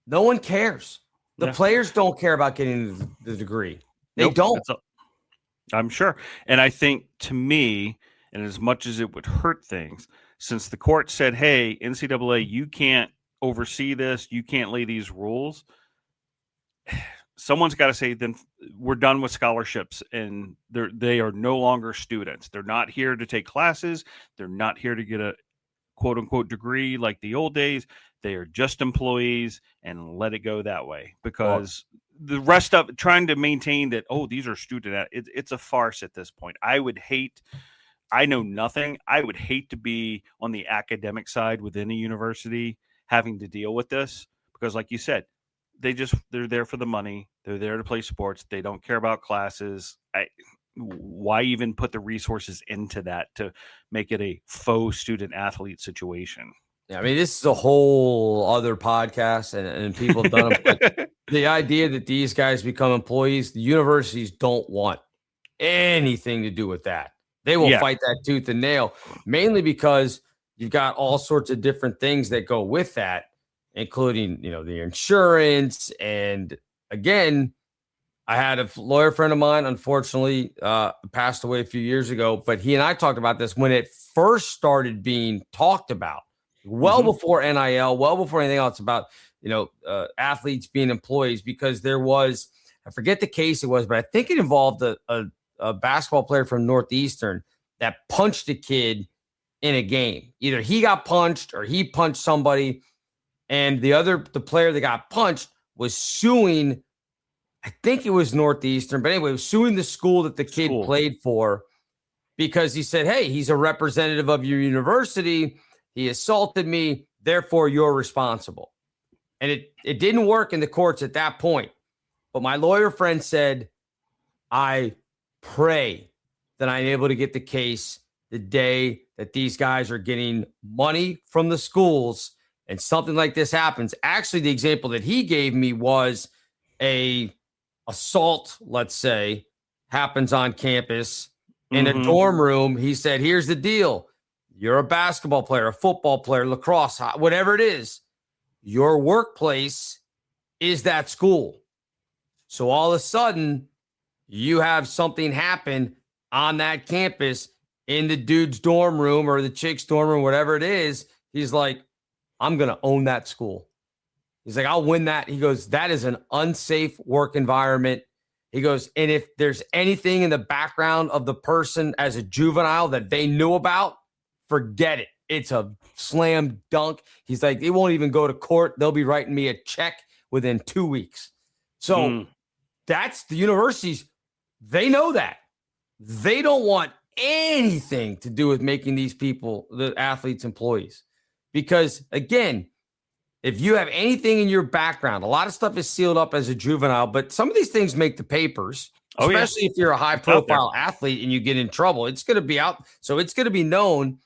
No one cares. The players don't care about getting the degree. They don't. I'm sure. And I think, to me, and as much as it would hurt things, since the court said, hey, NCAA, you can't oversee this, you can't lay these rules, someone's got to say, then we're done with scholarships, and they are no longer students. They're not here to take classes. They're not here to get a quote unquote degree like the old days. They are just employees, and let it go that way, because the rest of trying to maintain that, these are student, it's a farce at this point. I know nothing. I would hate to be on the academic side within a university having to deal with this, because like you said, they're there for the money. They're there to play sports. They don't care about classes. Why even put the resources into that to make it a faux student athlete situation? Yeah, I mean, this is a whole other podcast, and people have done it. But the idea that these guys become employees, the universities don't want anything to do with that. They will fight that tooth and nail, mainly because you've got all sorts of different things that go with that, including, the insurance. And again, I had a lawyer friend of mine, unfortunately, passed away a few years ago, but he and I talked about this when it first started being talked about, well before NIL, well before anything else, about, athletes being employees, because there was, I forget the case it was, but I think it involved a basketball player from Northeastern that punched a kid in a game. Either he got punched or he punched somebody, and the player that got punched was suing, I think it was Northeastern, but anyway, was suing the school that the kid played for, because he said, hey, he's a representative of your university. He assaulted me. Therefore, you're responsible. And it didn't work in the courts at that point. But my lawyer friend said, I pray that I'm able to get the case the day that these guys are getting money from the schools and something like this happens. Actually, the example that he gave me was a assault, let's say, happens on campus in a dorm room. He said, here's the deal. You're a basketball player, a football player, lacrosse, whatever it is. Your workplace is that school. So all of a sudden, you have something happen on that campus in the dude's dorm room or the chick's dorm room, whatever it is. He's like, I'm going to own that school. He's like, I'll win that. He goes, that is an unsafe work environment. He goes, and if there's anything in the background of the person as a juvenile that they knew about, forget it. It's a slam dunk. He's like, they won't even go to court. They'll be writing me a check within 2 weeks. So that's the universities. They know that. They don't want anything to do with making these people, the athletes, employees. Because, again, if you have anything in your background, a lot of stuff is sealed up as a juvenile, but some of these things make the papers, especially if you're a high-profile athlete and you get in trouble. It's going to be out, so it's going to be known.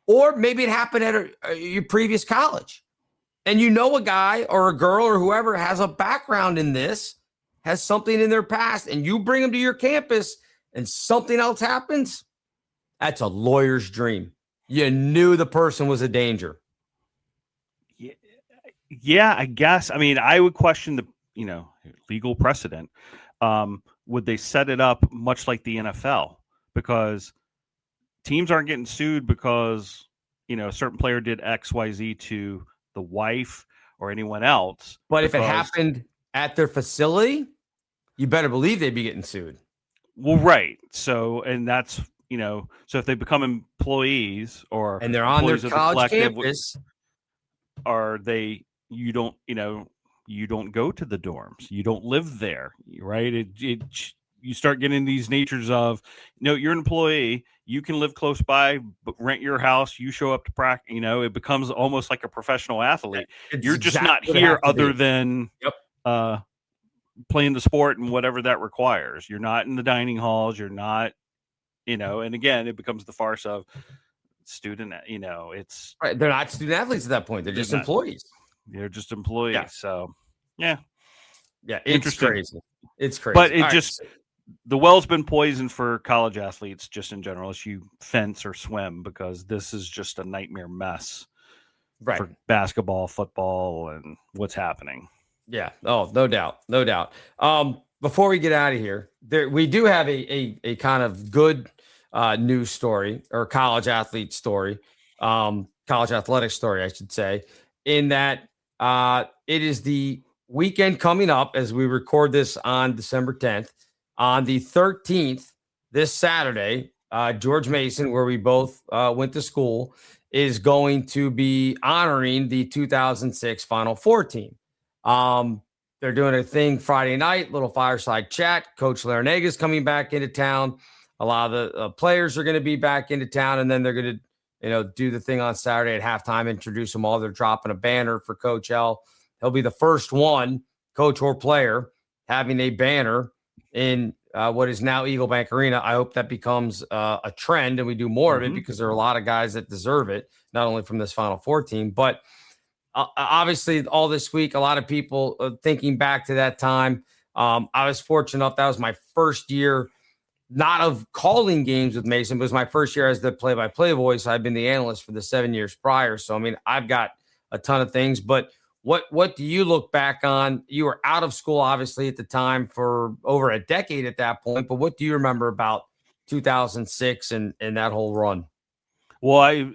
Or maybe it happened at your previous college, and a guy or a girl or whoever has a background in this, has something in their past, and you bring them to your campus and something else happens. That's a lawyer's dream. You knew the person was a danger. Yeah, I guess. I mean, I would question the, legal precedent. Would they set it up much like the NFL? Because teams aren't getting sued because, a certain player did X, Y, Z to the wife or anyone else. But if it happened at their facility, you better believe they'd be getting sued. Well, right. So, and that's, so if they become employees and they're on their college campus, you don't go to the dorms. You don't live there, right? You start getting these natures of, you're an employee. You can live close by, but rent your house. You show up to practice. It becomes almost like a professional athlete. You're just not here other than playing the sport and whatever that requires. You're not in the dining halls. You're not, and again, it becomes the farce of student, it's right. They're not student athletes at that point. They're just employees. They're just employees. Yeah. So, yeah. It's crazy. It's crazy. But the well's been poisoned for college athletes just in general, as you fence or swim, because this is just a nightmare mess for basketball, football, and what's happening. Yeah. Oh, no doubt. No doubt. Before we get out of here, we do have a kind of good news story or college athlete story, college athletic story, I should say, in that it is the weekend coming up as we record this on December 10th. On the 13th, this Saturday, George Mason, where we both went to school, is going to be honoring the 2006 Final Four team. They're doing a thing Friday night, little fireside chat. Coach Larinaga is coming back into town. A lot of the players are going to be back into town, and then they're going to, do the thing on Saturday at halftime, introduce them all. They're dropping a banner for Coach L. He'll be the first one, coach or player, having a banner in what is now Eagle Bank Arena. I hope that becomes a trend and we do more of it, because there are a lot of guys that deserve it, not only from this Final Four team, but obviously all this week, a lot of people thinking back to that time. I was fortunate enough. That was my first year, not of calling games with Mason, but it was my first year as the play-by-play voice. I've been the analyst for the 7 years prior. So, I mean, I've got a ton of things, but what do you look back on? You were out of school, obviously, at the time for over a decade at that point, but what do you remember about 2006 and that whole run? Well,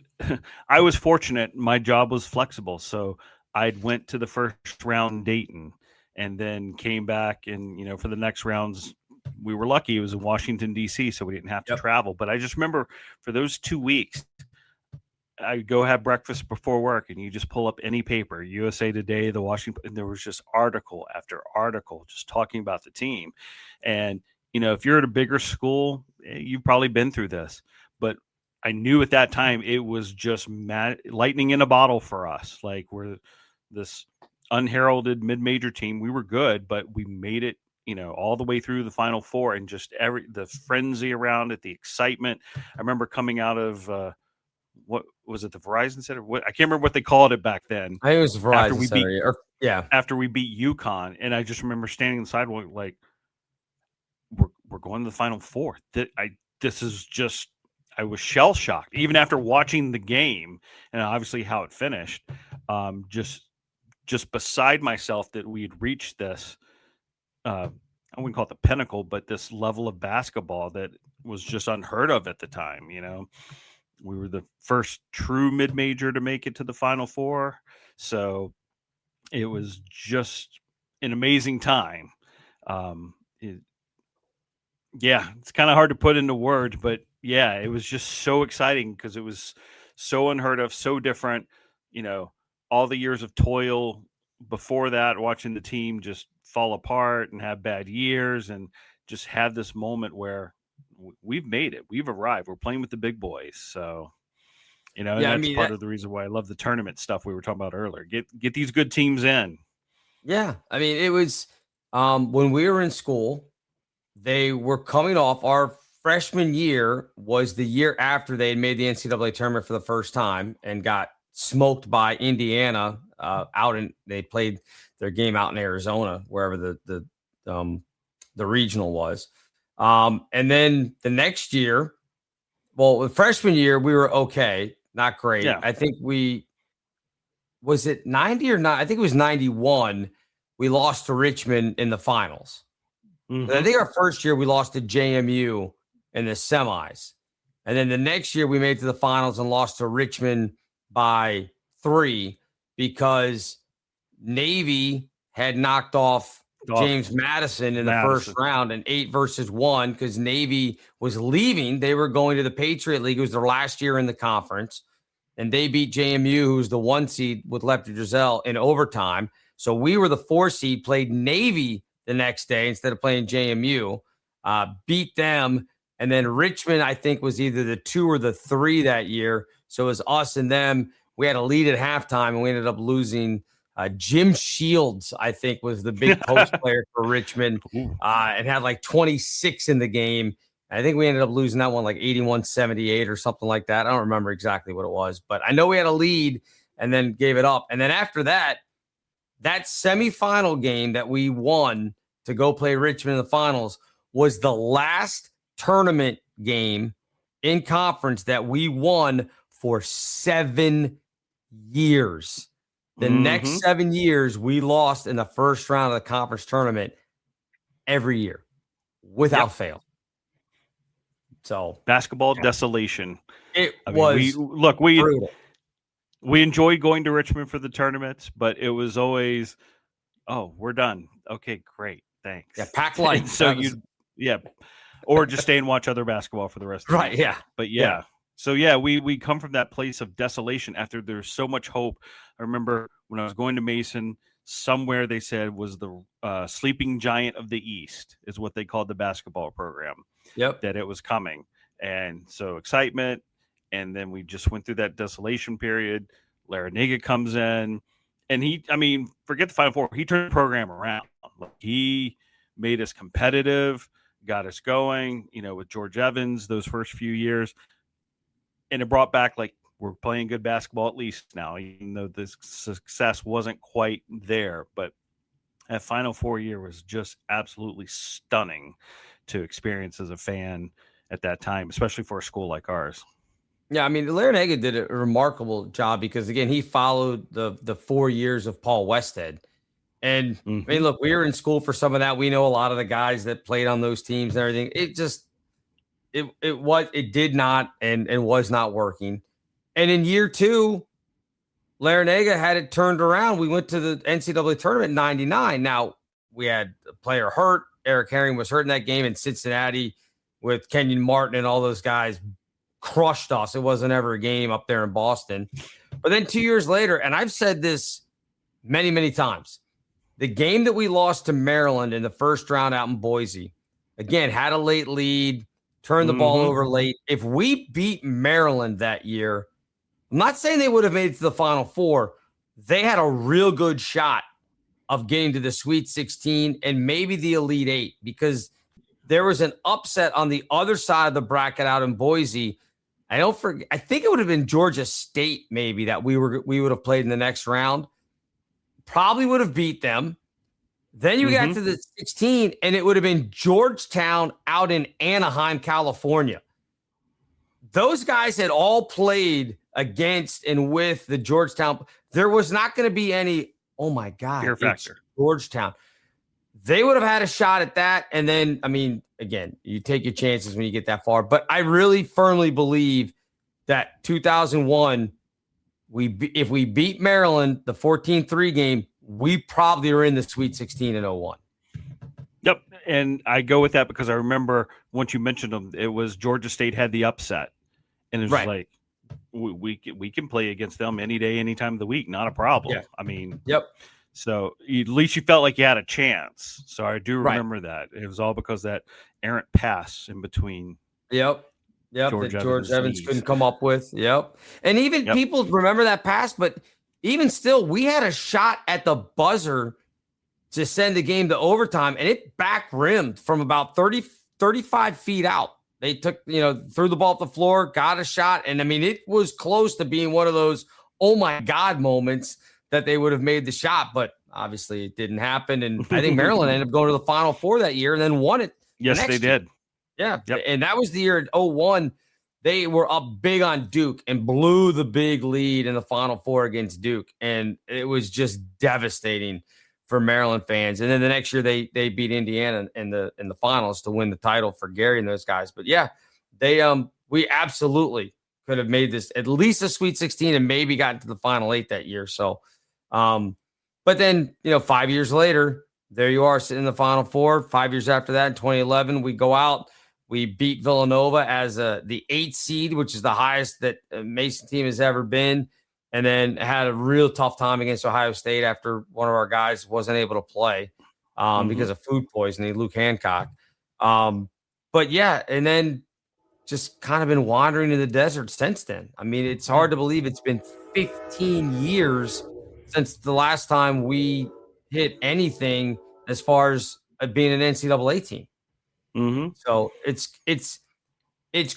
I was fortunate. My job was flexible. So I went to the first round Dayton and then came back and, for the next rounds, we were lucky. It was in Washington, D.C., so we didn't have to travel. But I just remember for those 2 weeks, I'd go have breakfast before work and you just pull up any paper, USA Today, the Washington, and there was just article after article just talking about the team. And, if you're at a bigger school, you've probably been through this. But I knew at that time it was just lightning in a bottle for us. Like, we're this unheralded mid-major team. We were good, but we made it, all the way through the Final Four, and just the frenzy around it, the excitement. I remember coming out of what was it, the Verizon Center? I can't remember what they called it back then. I think it was the Verizon Center. After we beat UConn, and I just remember standing on the sidewalk like, we're going to the Final Four. I was shell shocked, even after watching the game and obviously how it finished. Just beside myself that we had reached this. I wouldn't call it the pinnacle, but this level of basketball that was just unheard of at the time. We were the first true mid-major to make it to the Final Four. So it was just an amazing time. It's kind of hard to put into words, but yeah, it was just so exciting because it was so unheard of, so different. All the years of toil before that, watching the team just fall apart and have bad years, and just have this moment where we've made it. We've arrived. We're playing with the big boys. So, and that's part of the reason why I love the tournament stuff we were talking about earlier. Get these good teams in. Yeah. I mean, it was when we were in school, they were coming off. Our freshman year was the year after they had made the NCAA tournament for the first time and got smoked by Indiana they played their game out in Arizona, wherever the regional was. And then the next year, the freshman year, we were okay, not great. Yeah. I think was it 90 or not? I think it was 91. We lost to Richmond in the finals. Mm-hmm. I think our first year we lost to JMU in the semis. And then the next year we made it to the finals and lost to Richmond by 3 because Navy had knocked off James Madison in the first round, and 8-1 because Navy was leaving. They were going to the Patriot League. It was their last year in the conference, and they beat JMU, who's the 1 seed with Lefty Driesell, in overtime. So we were the 4 seed, played Navy the next day instead of playing JMU, beat them, and then Richmond, I think, was either the 2 or the 3 that year. So it was us and them. We had a lead at halftime, and we ended up losing. Jim Shields, I think, was the big post player for Richmond. It had like 26 in the game. I think we ended up losing that one like 81-78 or something like that. I don't remember exactly what it was, but I know we had a lead and then gave it up. And then after that semifinal game that we won to go play Richmond in the finals was the last tournament game in conference that we won for 7 years. The next 7 years, we lost in the first round of the conference tournament every year without fail. So basketball desolation. It was brutal. We enjoyed going to Richmond for the tournaments, but it was always, oh, we're done. Okay, great. Thanks. Yeah, pack light. So or just stay and watch other basketball for the rest of the night. Yeah. But So we come from that place of desolation after there's so much hope. I remember when I was going to Mason, somewhere they said was the sleeping giant of the East is what they called the basketball program. Yep. That it was coming. And so excitement. And then we just went through that desolation period. Larinaga comes in and forget the Final Four. He turned the program around. He made us competitive, got us going, with George Evans, those first few years. And it brought back, we're playing good basketball at least now, even though the success wasn't quite there. But that Final Four year was just absolutely stunning to experience as a fan at that time, especially for a school like ours. Yeah, Larinaga did a remarkable job because, again, he followed the 4 years of Paul Westhead. And, look, we were in school for some of that. We know a lot of the guys that played on those teams and everything. It just – it did not and was not working. And in year 2, Larinaga had it turned around. We went to the NCAA tournament in 99. Now, we had a player hurt. Eric Herring was hurt in that game in Cincinnati with Kenyon Martin and all those guys crushed us. It wasn't ever a game up there in Boston. But then 2 years later, and I've said this many, many times, the game that we lost to Maryland in the first round out in Boise, again, had a late lead, turned the ball over late. If we beat Maryland that year, I'm not saying they would have made it to the Final Four. They had a real good shot of getting to the Sweet 16 and maybe the Elite 8 because there was an upset on the other side of the bracket out in Boise. I think it would have been Georgia State maybe that we would have played in the next round. Probably would have beat them. Then you got to the 16, and it would have been Georgetown out in Anaheim, California. Those guys had all played against and with the Georgetown. There was not going to be any, oh, my God, fear factor. Georgetown. They would have had a shot at that. And then, again, you take your chances when you get that far. But I really firmly believe that 2001 – if we beat Maryland, the 14-3 game, we probably are in the Sweet 16 in 01. Yep. And I go with that because I remember once you mentioned them, it was Georgia State had the upset. And it was like, we can play against them any day, any time of the week. Not a problem. Yeah. So at least you felt like you had a chance. So I do remember that. It was all because that errant pass in between. Yep. That George Evans couldn't come up with. Yep. And even people remember that pass, but even still, we had a shot at the buzzer to send the game to overtime, and it back rimmed from about 35 feet out. They took, threw the ball up the floor, got a shot, and it was close to being one of those, oh my God moments that they would have made the shot, but obviously it didn't happen. And I think Maryland ended up going to the Final Four that year and then won it. Yes, they did. Yeah. Yep. And that was the year in 01. They were up big on Duke and blew the big lead in the Final Four against Duke. And it was just devastating for Maryland fans. And then the next year they beat Indiana in the finals to win the title for Gary and those guys. But yeah, we absolutely could have made this at least a Sweet 16 and maybe gotten to the Final 8 that year. So, but then, 5 years later, there you are sitting in the Final Four. 5 years after that, in 2011, we go out. We beat Villanova as the 8th seed, which is the highest that a Mason team has ever been, and then had a real tough time against Ohio State after one of our guys wasn't able to play because of food poisoning, Luke Hancock. But yeah, and then just kind of been wandering in the desert since then. It's hard to believe it's been 15 years since the last time we hit anything as far as being an NCAA team. So it's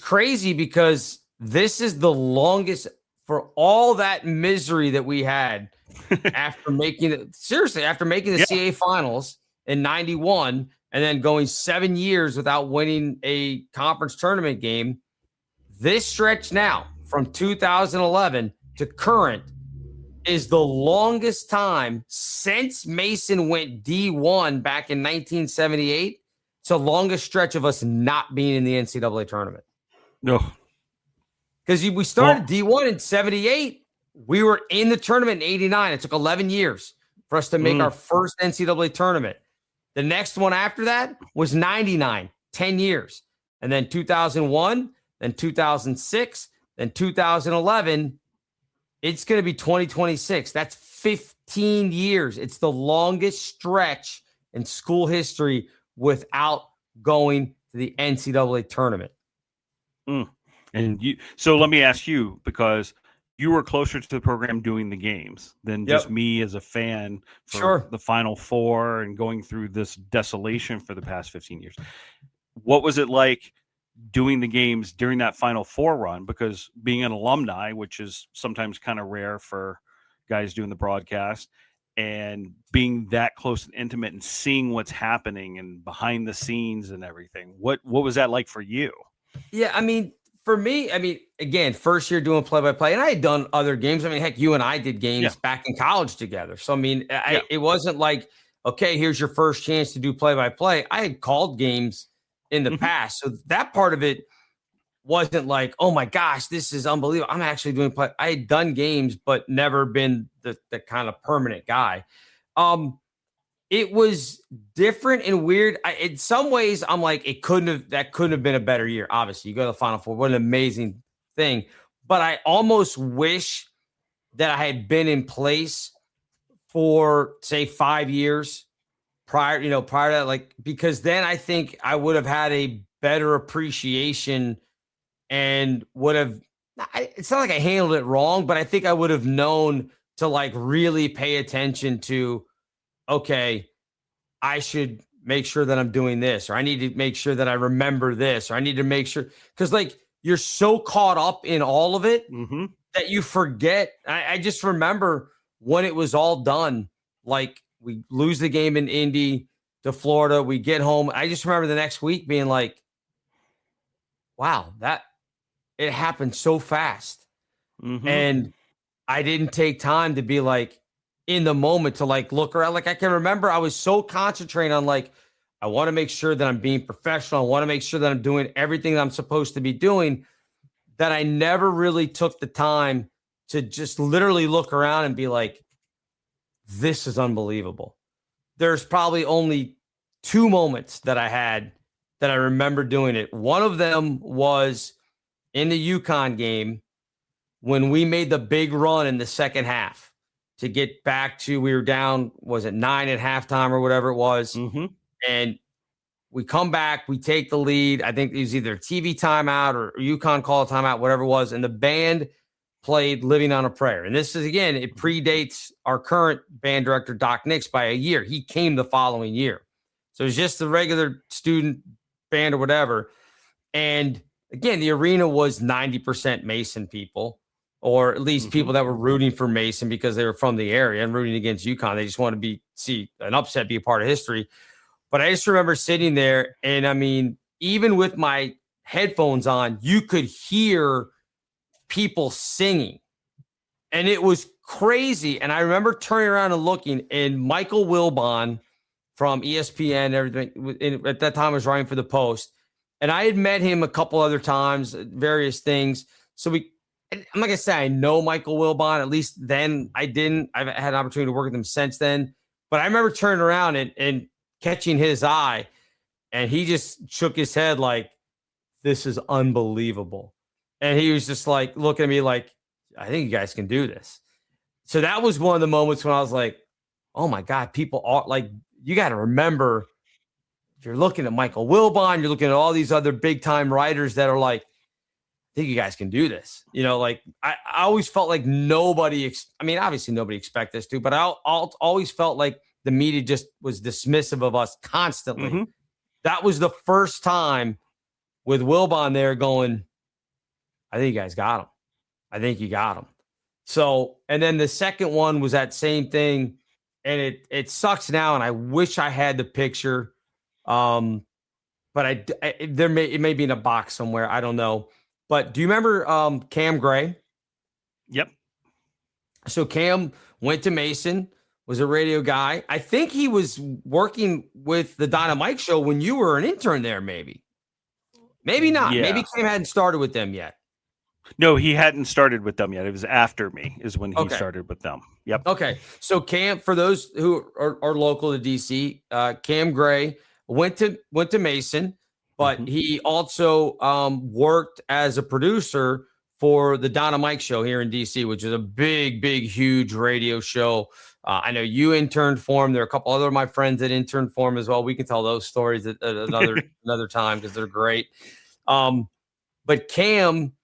crazy because this is the longest for all that misery that we had after making the CAA finals in 91 and then going 7 years without winning a conference tournament game. This stretch now from 2011 to current is the longest time since Mason went D1 back in 1978. It's the longest stretch of us not being in the NCAA tournament. No. Because we started D1 in 78. We were in the tournament in 89. It took 11 years for us to make our first NCAA tournament. The next one after that was 99, 10 years. And then 2001, then 2006, then 2011. It's going to be 2026. That's 15 years. It's the longest stretch in school history without going to the NCAA tournament. And so let me ask you, because you were closer to the program doing the games than just me as a fan for the Final Four and going through this desolation for the past 15 years. What was it like doing the games during that Final Four run? Because being an alumni, which is sometimes kind of rare for guys doing the broadcast, and being that close and intimate and seeing what's happening and behind the scenes and everything, what was that like for you? Yeah, I mean, for me, again, first year doing play-by-play, and I had done other games. I mean, heck, you and I did games back in college together. So, I mean, it wasn't like, okay, here's your first chance to do play-by-play. I had called games in the past. So that part of it wasn't like, oh my gosh, this is unbelievable. I'm actually doing play. I had done games, but never been the kind of permanent guy. It was different and weird. In some ways, I'm like, that couldn't have been a better year. Obviously, you go to the Final Four. What an amazing thing. But I almost wish that I had been in place for, say, 5 years prior to that, like, because then I think I would have had a better appreciation and would have, it's not like I handled it wrong, but I think I would have known to like really pay attention to, okay, I should make sure that I'm doing this, or I need to make sure that I remember this, or I need to make sure, because like you're so caught up in all of it that you forget. I just remember when it was all done, like we lose the game in Indy to Florida, we get home. I just remember the next week being like, wow, that it happened so fast. And I didn't take time to be like in the moment to like look around. Like I can remember I was so concentrated on like, I want to make sure that I'm being professional. I want to make sure that I'm doing everything that I'm supposed to be doing, that I never really took the time to just literally look around and be like, this is unbelievable. There's probably only 2 moments that I had that I remember doing it. One of them was in the UConn game when we made the big run in the second half to get back to, we were down, was it 9 at halftime or whatever it was? And we come back, we take the lead. I think it was either a TV timeout or UConn call a timeout, whatever it was. And the band played Living on a Prayer. And this is, again, it predates our current band director, Doc Nix, by a year. He came the following year. So it was just the regular student band or whatever. And again, the arena was 90% Mason people, or at least people that were rooting for Mason because they were from the area and rooting against UConn. They just wanted to see an upset, be a part of history. But I just remember sitting there, and I mean, even with my headphones on, you could hear people singing, and it was crazy. And I remember turning around and looking, and Michael Wilbon from ESPN and everything at that time was writing for the Post, and I had met him a couple other times, various things. So I'm not gonna say I know Michael Wilbon, at least then I didn't. I've had an opportunity to work with him since then, but I remember turning around and catching his eye, and he just shook his head like, this is unbelievable. And he was just like looking at me like, I think you guys can do this. So that was one of the moments when I was like, oh my God, people are like, you got to remember, you're looking at Michael Wilbon, you're looking at all these other big time writers that are like, I think you guys can do this. You know, like I always felt like nobody, obviously nobody expected us to, but I always felt like the media just was dismissive of us constantly. That was the first time with Wilbon there going, I think you guys got him. I think you got him. So, and then the second one was that same thing. And it sucks now. And I wish I had the picture. But it may be in a box somewhere. I don't know. But do you remember Cam Gray? Yep. So Cam went to Mason, was a radio guy. I think he was working with the Dynamite Show when you were an intern there, maybe. Maybe not. Yeah. Maybe Cam hadn't started with them yet. No, he hadn't started with them yet. It was after me is when he started with them. Yep. Okay. So Cam, for those who are local to DC, Cam Gray went to Mason, but he also worked as a producer for the Donna Mike Show here in DC, which is a big, huge radio show. I know you interned for him. There are a couple other of my friends that interned for him as well. We can tell those stories at another time because they're great. But Cam,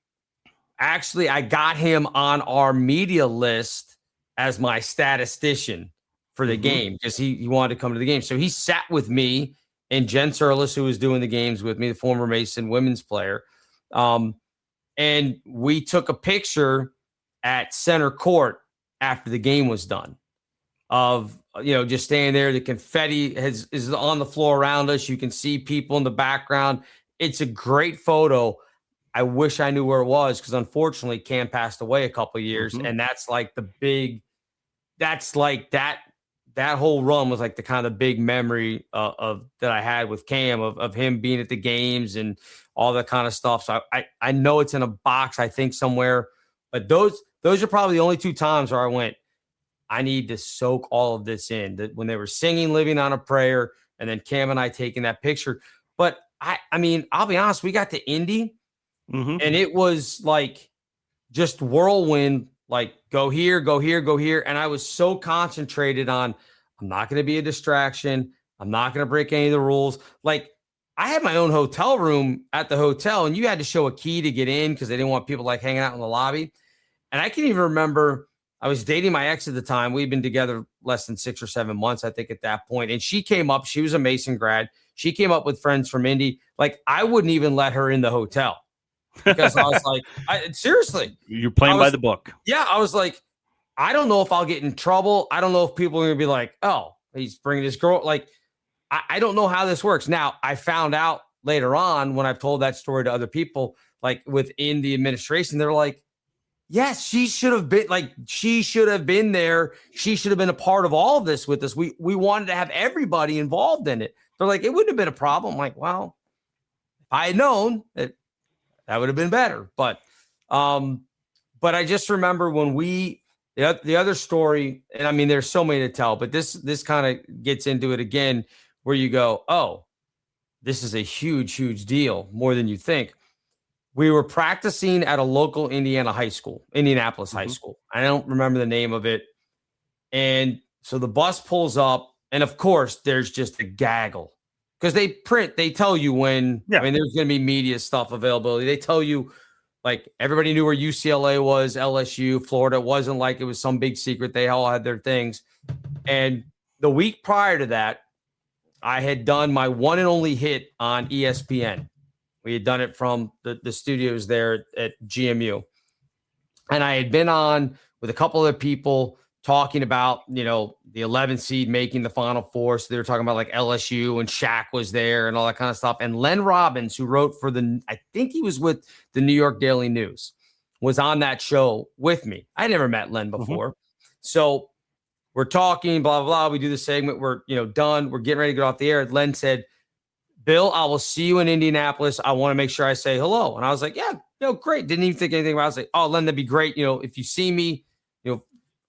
actually, I got him on our media list as my statistician for the game because he wanted to come to the game. So he sat with me and Jen Surlis, who was doing the games with me, the former Mason women's player. And we took a picture at center court after the game was done of, just standing there. The confetti is on the floor around us. You can see people in the background. It's a great photo. I wish I knew where it was because unfortunately Cam passed away a couple of years. And that's like that whole run was like the kind of big memory of that I had with Cam of him being at the games and all that kind of stuff. So I know it's in a box, I think somewhere, but those are probably the only two times where I went, I need to soak all of this in, that when they were singing Living on a Prayer and then Cam and I taking that picture. But I mean, I'll be honest, we got to Indy and it was like just whirlwind, like go here, go here, go here. And I was so concentrated on, I'm not going to be a distraction. I'm not going to break any of the rules. Like I had my own hotel room at the hotel and you had to show a key to get in because they didn't want people like hanging out in the lobby. And I can even remember I was dating my ex at the time. We'd been together less than 6 or 7 months, I think, at that point. And she came up. She was a Mason grad. She came up with friends from Indy. Like I wouldn't even let her in the hotel because I was like, seriously, you're playing by the book. Yeah. I was like, I don't know if I'll get in trouble. I don't know if people are going to be like, oh, he's bringing this girl. Like, I don't know how this works. Now, I found out later on when I've told that story to other people, like within the administration, they're like, yes, she should have been there. She should have been a part of all of this with us. We wanted to have everybody involved in it. They're like, it wouldn't have been a problem. I'm like, well, if I had known that would have been better. But I just remember when the other story, and I mean, there's so many to tell, but this kind of gets into it again, where you go, oh, this is a huge deal, more than you think. We were practicing at a local Indianapolis high school. I don't remember the name of it. And so the bus pulls up, and of course, there's just a gaggle because they tell you when, I mean, there's going to be media stuff availability. They tell you, like, everybody knew where UCLA was, LSU, Florida. It wasn't like it was some big secret. They all had their things. And the week prior to that, I had done my one and only hit on ESPN. We had done it from the studios there at GMU. And I had been on with a couple other people talking about, the 11th seed making the Final Four. So they were talking about like LSU and Shaq was there and all that kind of stuff. And Len Robbins, who wrote for I think he was with the New York Daily News, was on that show with me. I never met Len before. So we're talking, blah, blah, blah. We do the segment. We're, done. We're getting ready to get off the air. Len said, Bill, I will see you in Indianapolis. I want to make sure I say hello. And I was like, yeah, great. Didn't even think anything about it. I was like, oh, Len, that'd be great. If you see me,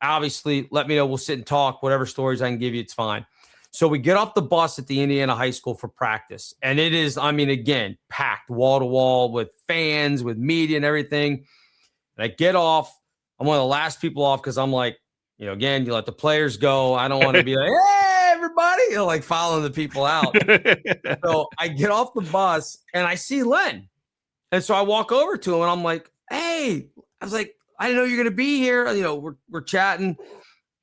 obviously let me know. We'll sit and talk, whatever stories I can give you. It's fine. So we get off the bus at the Indiana high school for practice. And it is, I mean, again, packed wall to wall with fans, with media and everything. And I get off. I'm one of the last people off because I'm like, again, you let the players go. I don't want to be like, hey, everybody, like following the people out. So I get off the bus and I see Len. And so I walk over to him and I'm like, hey, I was like, I didn't know you're going to be here. We're chatting.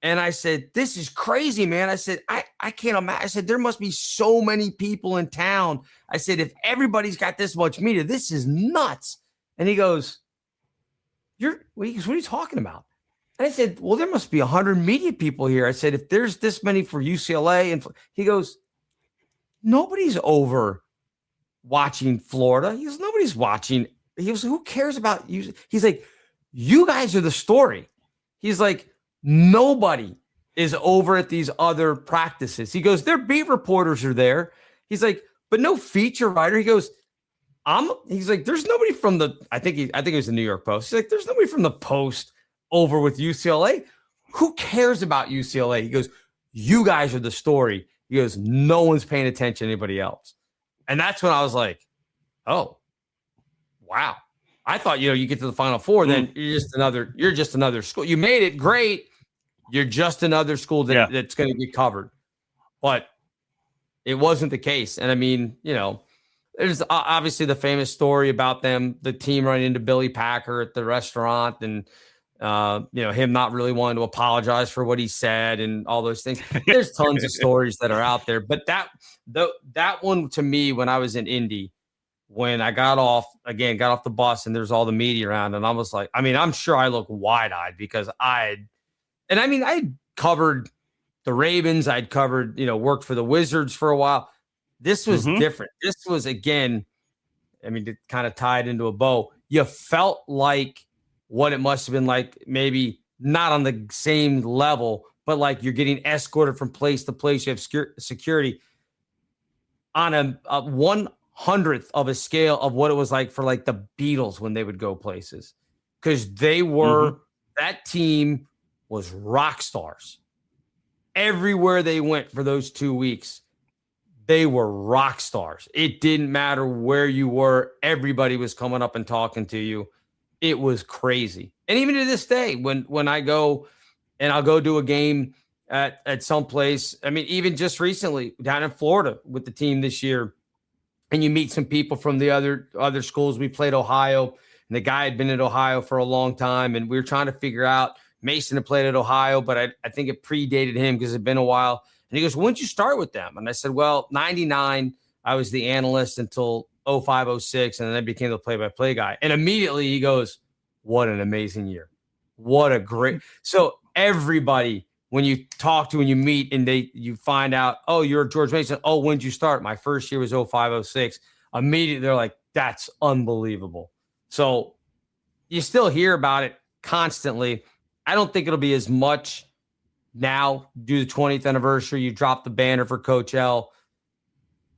And I said, this is crazy, man. I said, I can't imagine. I said, there must be so many people in town. I said, if everybody's got this much media, this is nuts. And he goes, what are you talking about? And I said, well, there must be 100 media people here. I said, if there's this many for UCLA, and he goes, nobody's over watching Florida. He goes, nobody's watching. He goes, who cares about you? He's like, you guys are the story. He's like, Nobody is over at these other practices. He goes, their beat reporters are there. He's like, but no feature writer. He goes, he's like, there's nobody from the, I think it was the New York Post. He's like, there's nobody from the Post over with UCLA. Who cares about UCLA? He goes, you guys are the story. He goes, no one's paying attention to anybody else. And that's when I was like, oh, wow. I thought, you get to the Final Four, then you're just another school. You made it great. You're just another school that's going to get covered. But it wasn't the case. And I mean, there's obviously the famous story about the team running into Billy Packer at the restaurant and, him not really wanting to apologize for what he said and all those things. There's tons of stories that are out there. But that one to me, when I was in Indy, when I got off the bus and there's all the media around, and I was like, I mean, I'm sure I look wide-eyed because I covered the Ravens. I'd covered, worked for the Wizards for a while. This was different. This was, again, to kind of tie it into a bow, you felt like what it must have been like, maybe not on the same level, but like you're getting escorted from place to place. You have security on a 1/100th of a scale of what it was like for like the Beatles when they would go places. Because they were, that team was rock stars. Everywhere they went for those 2 weeks, they were rock stars. It didn't matter where you were. Everybody was coming up and talking to you. It was crazy. And even to this day, when I go and I'll go do a game at some place, even just recently down in Florida with the team this year, and you meet some people from the other schools. We played Ohio, and the guy had been at Ohio for a long time, and we were trying to figure out, Mason had played at Ohio, but I think it predated him because it had been a while. And he goes, when did you start with them? And I said, well, 99, I was the analyst until 05, 06, and then I became the play-by-play guy. And immediately he goes, what an amazing year. What a great – so everybody, when you talk to, when you meet, and you find out, oh, you're George Mason. Oh, when did you start? My first year was 05, 06. Immediately they're like, that's unbelievable. So you still hear about it constantly. I don't think it'll be as much now. Do the 20th anniversary. You drop the banner for Coach L.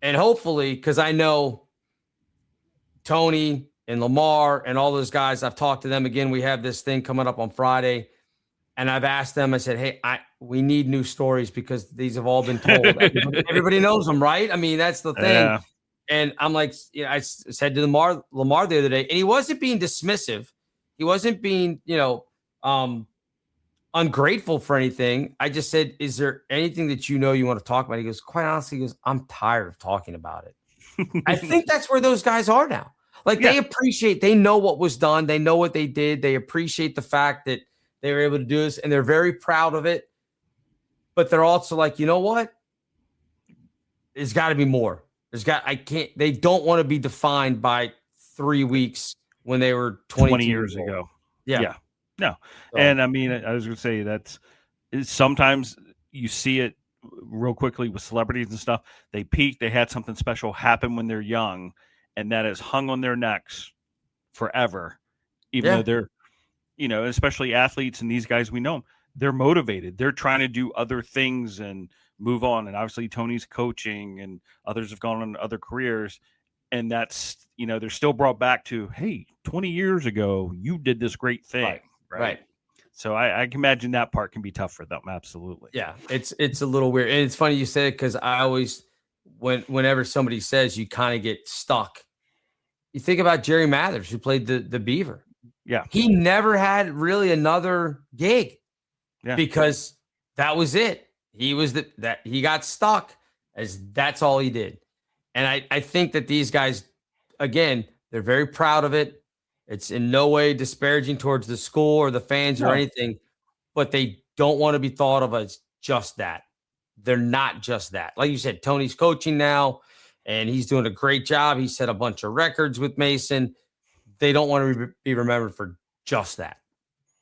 And hopefully, because I know Tony and Lamar and all those guys, I've talked to them again. We have this thing coming up on Friday. And I've asked them, I said, hey, we need new stories because these have all been told. Everybody knows them, right? That's the thing. Yeah. And I'm like, I said to Lamar the other day, and he wasn't being dismissive. He wasn't being, ungrateful for anything. I just said, is there anything that you want to talk about? He goes, quite honestly, I'm tired of talking about it. I think that's where those guys are now. Like they know what was done. They know what they did. They appreciate the fact that they were able to do this, and they're very proud of it. But they're also like, you know what? There's got to be more. They don't want to be defined by 3 weeks when they were 20 years ago. Yeah. No. So, and I was going to say sometimes you see it real quickly with celebrities and stuff. They peak, they had something special happen when they're young, and that is hung on their necks forever, even though they're, especially athletes and these guys, we know them, they're motivated. They're trying to do other things and move on. And obviously Tony's coaching and others have gone on other careers. And that's, they're still brought back to, hey, 20 years ago, you did this great thing. Right. So I can imagine that part can be tough for them. Absolutely. Yeah. It's a little weird. And it's funny you said it, because I always, whenever somebody says, you kind of get stuck. You think about Jerry Mathers, who played the Beaver. Yeah. He never had really another gig because that was it. He was he got stuck as that's all he did. And I think that these guys, again, they're very proud of it. It's in no way disparaging towards the school or the fans or anything, but they don't want to be thought of as just that. They're not just that. Like you said, Tony's coaching now, and he's doing a great job. He set a bunch of records with Mason. They don't want to be remembered for just that,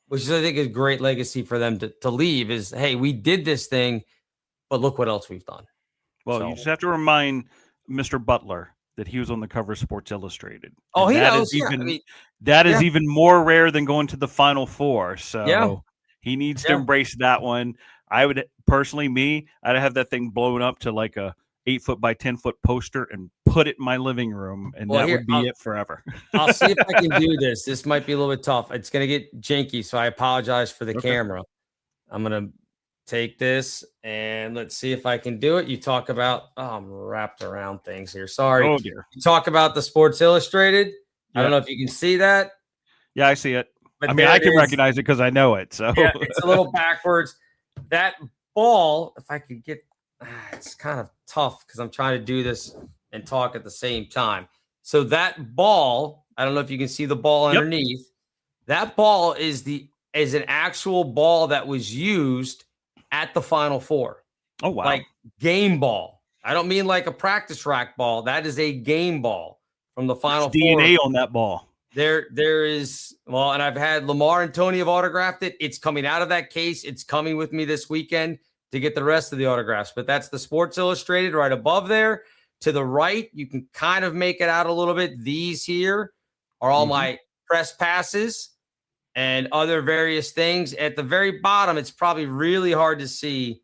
which is, I think, a great legacy for them to leave is, hey, we did this thing, but look what else we've done. Well, you just have to remind Mr. Butler that he was on the cover of Sports Illustrated. Oh, he knows. That is even more rare than going to the Final Four. So He needs to embrace that one. I would personally, I'd have that thing blown up to like a 8-foot by 10-foot poster and put it in my living room, and that would be it forever. I'll see if I can do this. This might be a little bit tough. It's going to get janky, so I apologize for the camera. I'm going to take this, and let's see if I can do it. You talk about, I'm wrapped around things here. Sorry. Oh, dear. You talk about the Sports Illustrated. I don't know if you can see that. Yeah, I see it. But I mean, I can recognize it because I know it. So yeah, it's a little backwards. That ball, if I could get, it's kind of tough because I'm trying to do this and talk at the same time. So that ball, I don't know if you can see the ball underneath. That ball is an actual ball that was used at the Final Four. Oh, wow. Like game ball. I don't mean like a practice rack ball. That is a game ball from the Final Four. DNA on that ball. There is, and I've had Lamar and Tony have autographed it. It's coming out of that case. It's coming with me this weekend to get the rest of the autographs. But that's the Sports Illustrated right above there. To the right, you can kind of make it out a little bit. These here are all my press passes and other various things. At the very bottom, it's probably really hard to see,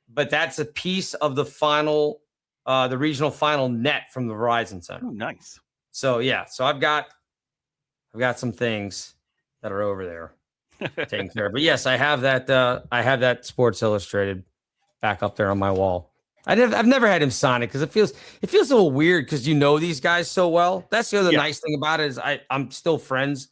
but that's a piece of the final, the regional final net from the Verizon Center. Oh, nice. So, yeah. So I've got some things that are over there taken care of. But yes, I have that Sports Illustrated back up there on my wall. I've never had him sign it because it feels a little weird because you know these guys so well. That's the other nice thing about it is I'm still friends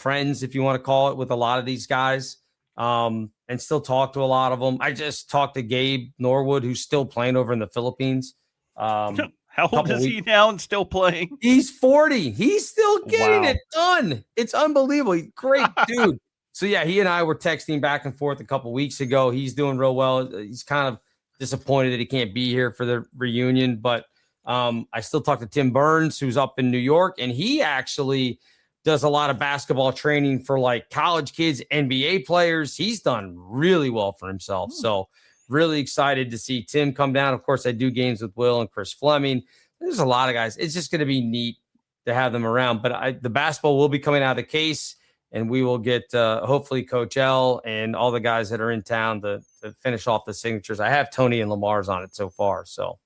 if you want to call it, with a lot of these guys, and still talk to a lot of them. I just talked to Gabe Norwood, who's still playing over in the Philippines. How old is he now and still playing? He's 40. He's still getting it done. It's unbelievable. He's a great dude. So, yeah, he and I were texting back and forth a couple weeks ago. He's doing real well. He's kind of disappointed that he can't be here for the reunion. But I still talk to Tim Burns, who's up in New York, and he actually does a lot of basketball training for, like, college kids, NBA players. He's done really well for himself. So, really excited to see Tim come down. Of course, I do games with Will and Chris Fleming. There's a lot of guys. It's just going to be neat to have them around. But the basketball will be coming out of the case, and we will get hopefully Coach L and all the guys that are in town to finish off the signatures. I have Tony and Lamar's on it so far. So,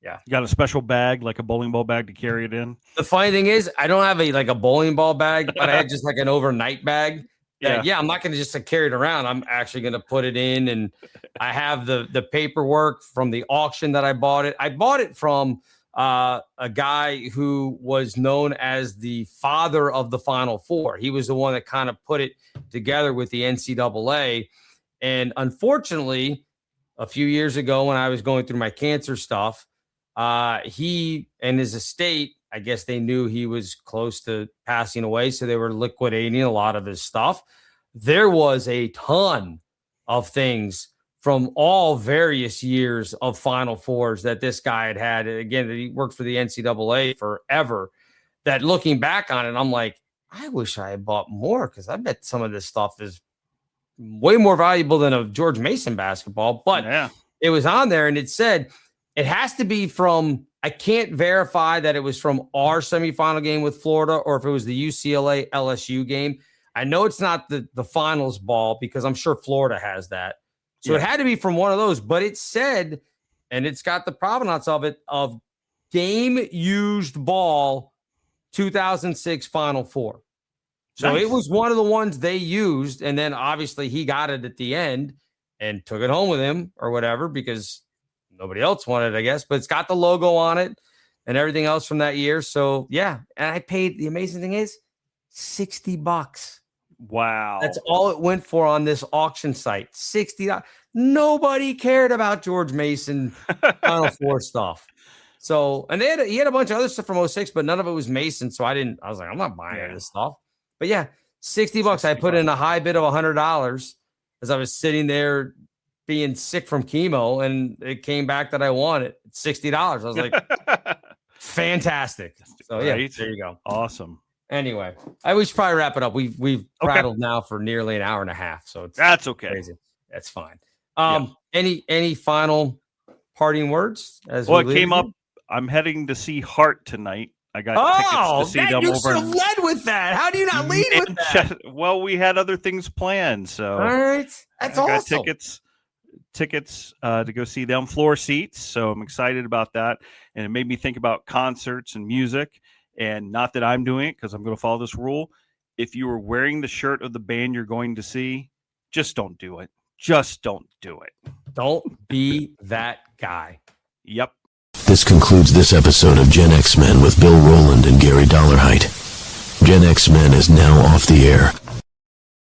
yeah. You got a special bag, like a bowling ball bag to carry it in? The funny thing is I don't have a bowling ball bag, but I had just like an overnight bag. I'm not going to just carry it around. I'm actually going to put it in, and I have the paperwork from the auction that I bought it. I bought it from a guy who was known as the father of the Final Four. He was the one that kind of put it together with the NCAA. And unfortunately, a few years ago when I was going through my cancer stuff, he and his estate, I guess they knew he was close to passing away, so they were liquidating a lot of his stuff. There was a ton of things from all various years of Final Fours that this guy had. Again, that he worked for the NCAA forever, that looking back on it, I'm like, I wish I had bought more, because I bet some of this stuff is way more valuable than a George Mason basketball. But it was on there, and it said it has to be from, I can't verify that it was from our semifinal game with Florida or if it was the UCLA LSU game. I know it's not the finals ball because I'm sure Florida has that. So it had to be from one of those, but it said, and it's got the provenance of it, of game used ball 2006 Final Four. So it was one of the ones they used. And then obviously he got it at the end and took it home with him or whatever, because nobody else wanted it, I guess, but it's got the logo on it and everything else from that year. So yeah. And I paid, the amazing thing is, $60. Wow. That's all it went for on this auction site. $60. Nobody cared about George Mason Final Four stuff. So, and he had a bunch of other stuff from 06, but none of it was Mason. So I was like, I'm not buying any of this stuff. But yeah, $60. I put in a high bid of $100 as I was sitting there being sick from chemo, and it came back that I won it. $60. I was like, fantastic. So yeah, there you go. Awesome. Anyway, we should probably wrap it up. We've prattled now for nearly an hour and a half, so that's okay. Crazy. That's fine. Any final parting words? It came up. I'm heading to see Hart tonight. I got tickets to see them you over. should have led with that. How do you not lead with that? Well, we had other things planned, so all right, that's awesome. Got tickets to go see them, floor seats. So I'm excited about that, and it made me think about concerts and music. And not that I'm doing it because I'm going to follow this rule. If you were wearing the shirt of the band you're going to see, just don't do it. Just don't do it. Don't be that guy. Yep. This concludes this episode of Gen X Men with Bill Rowland and Gary Dollarhite. Gen X Men is now off the air.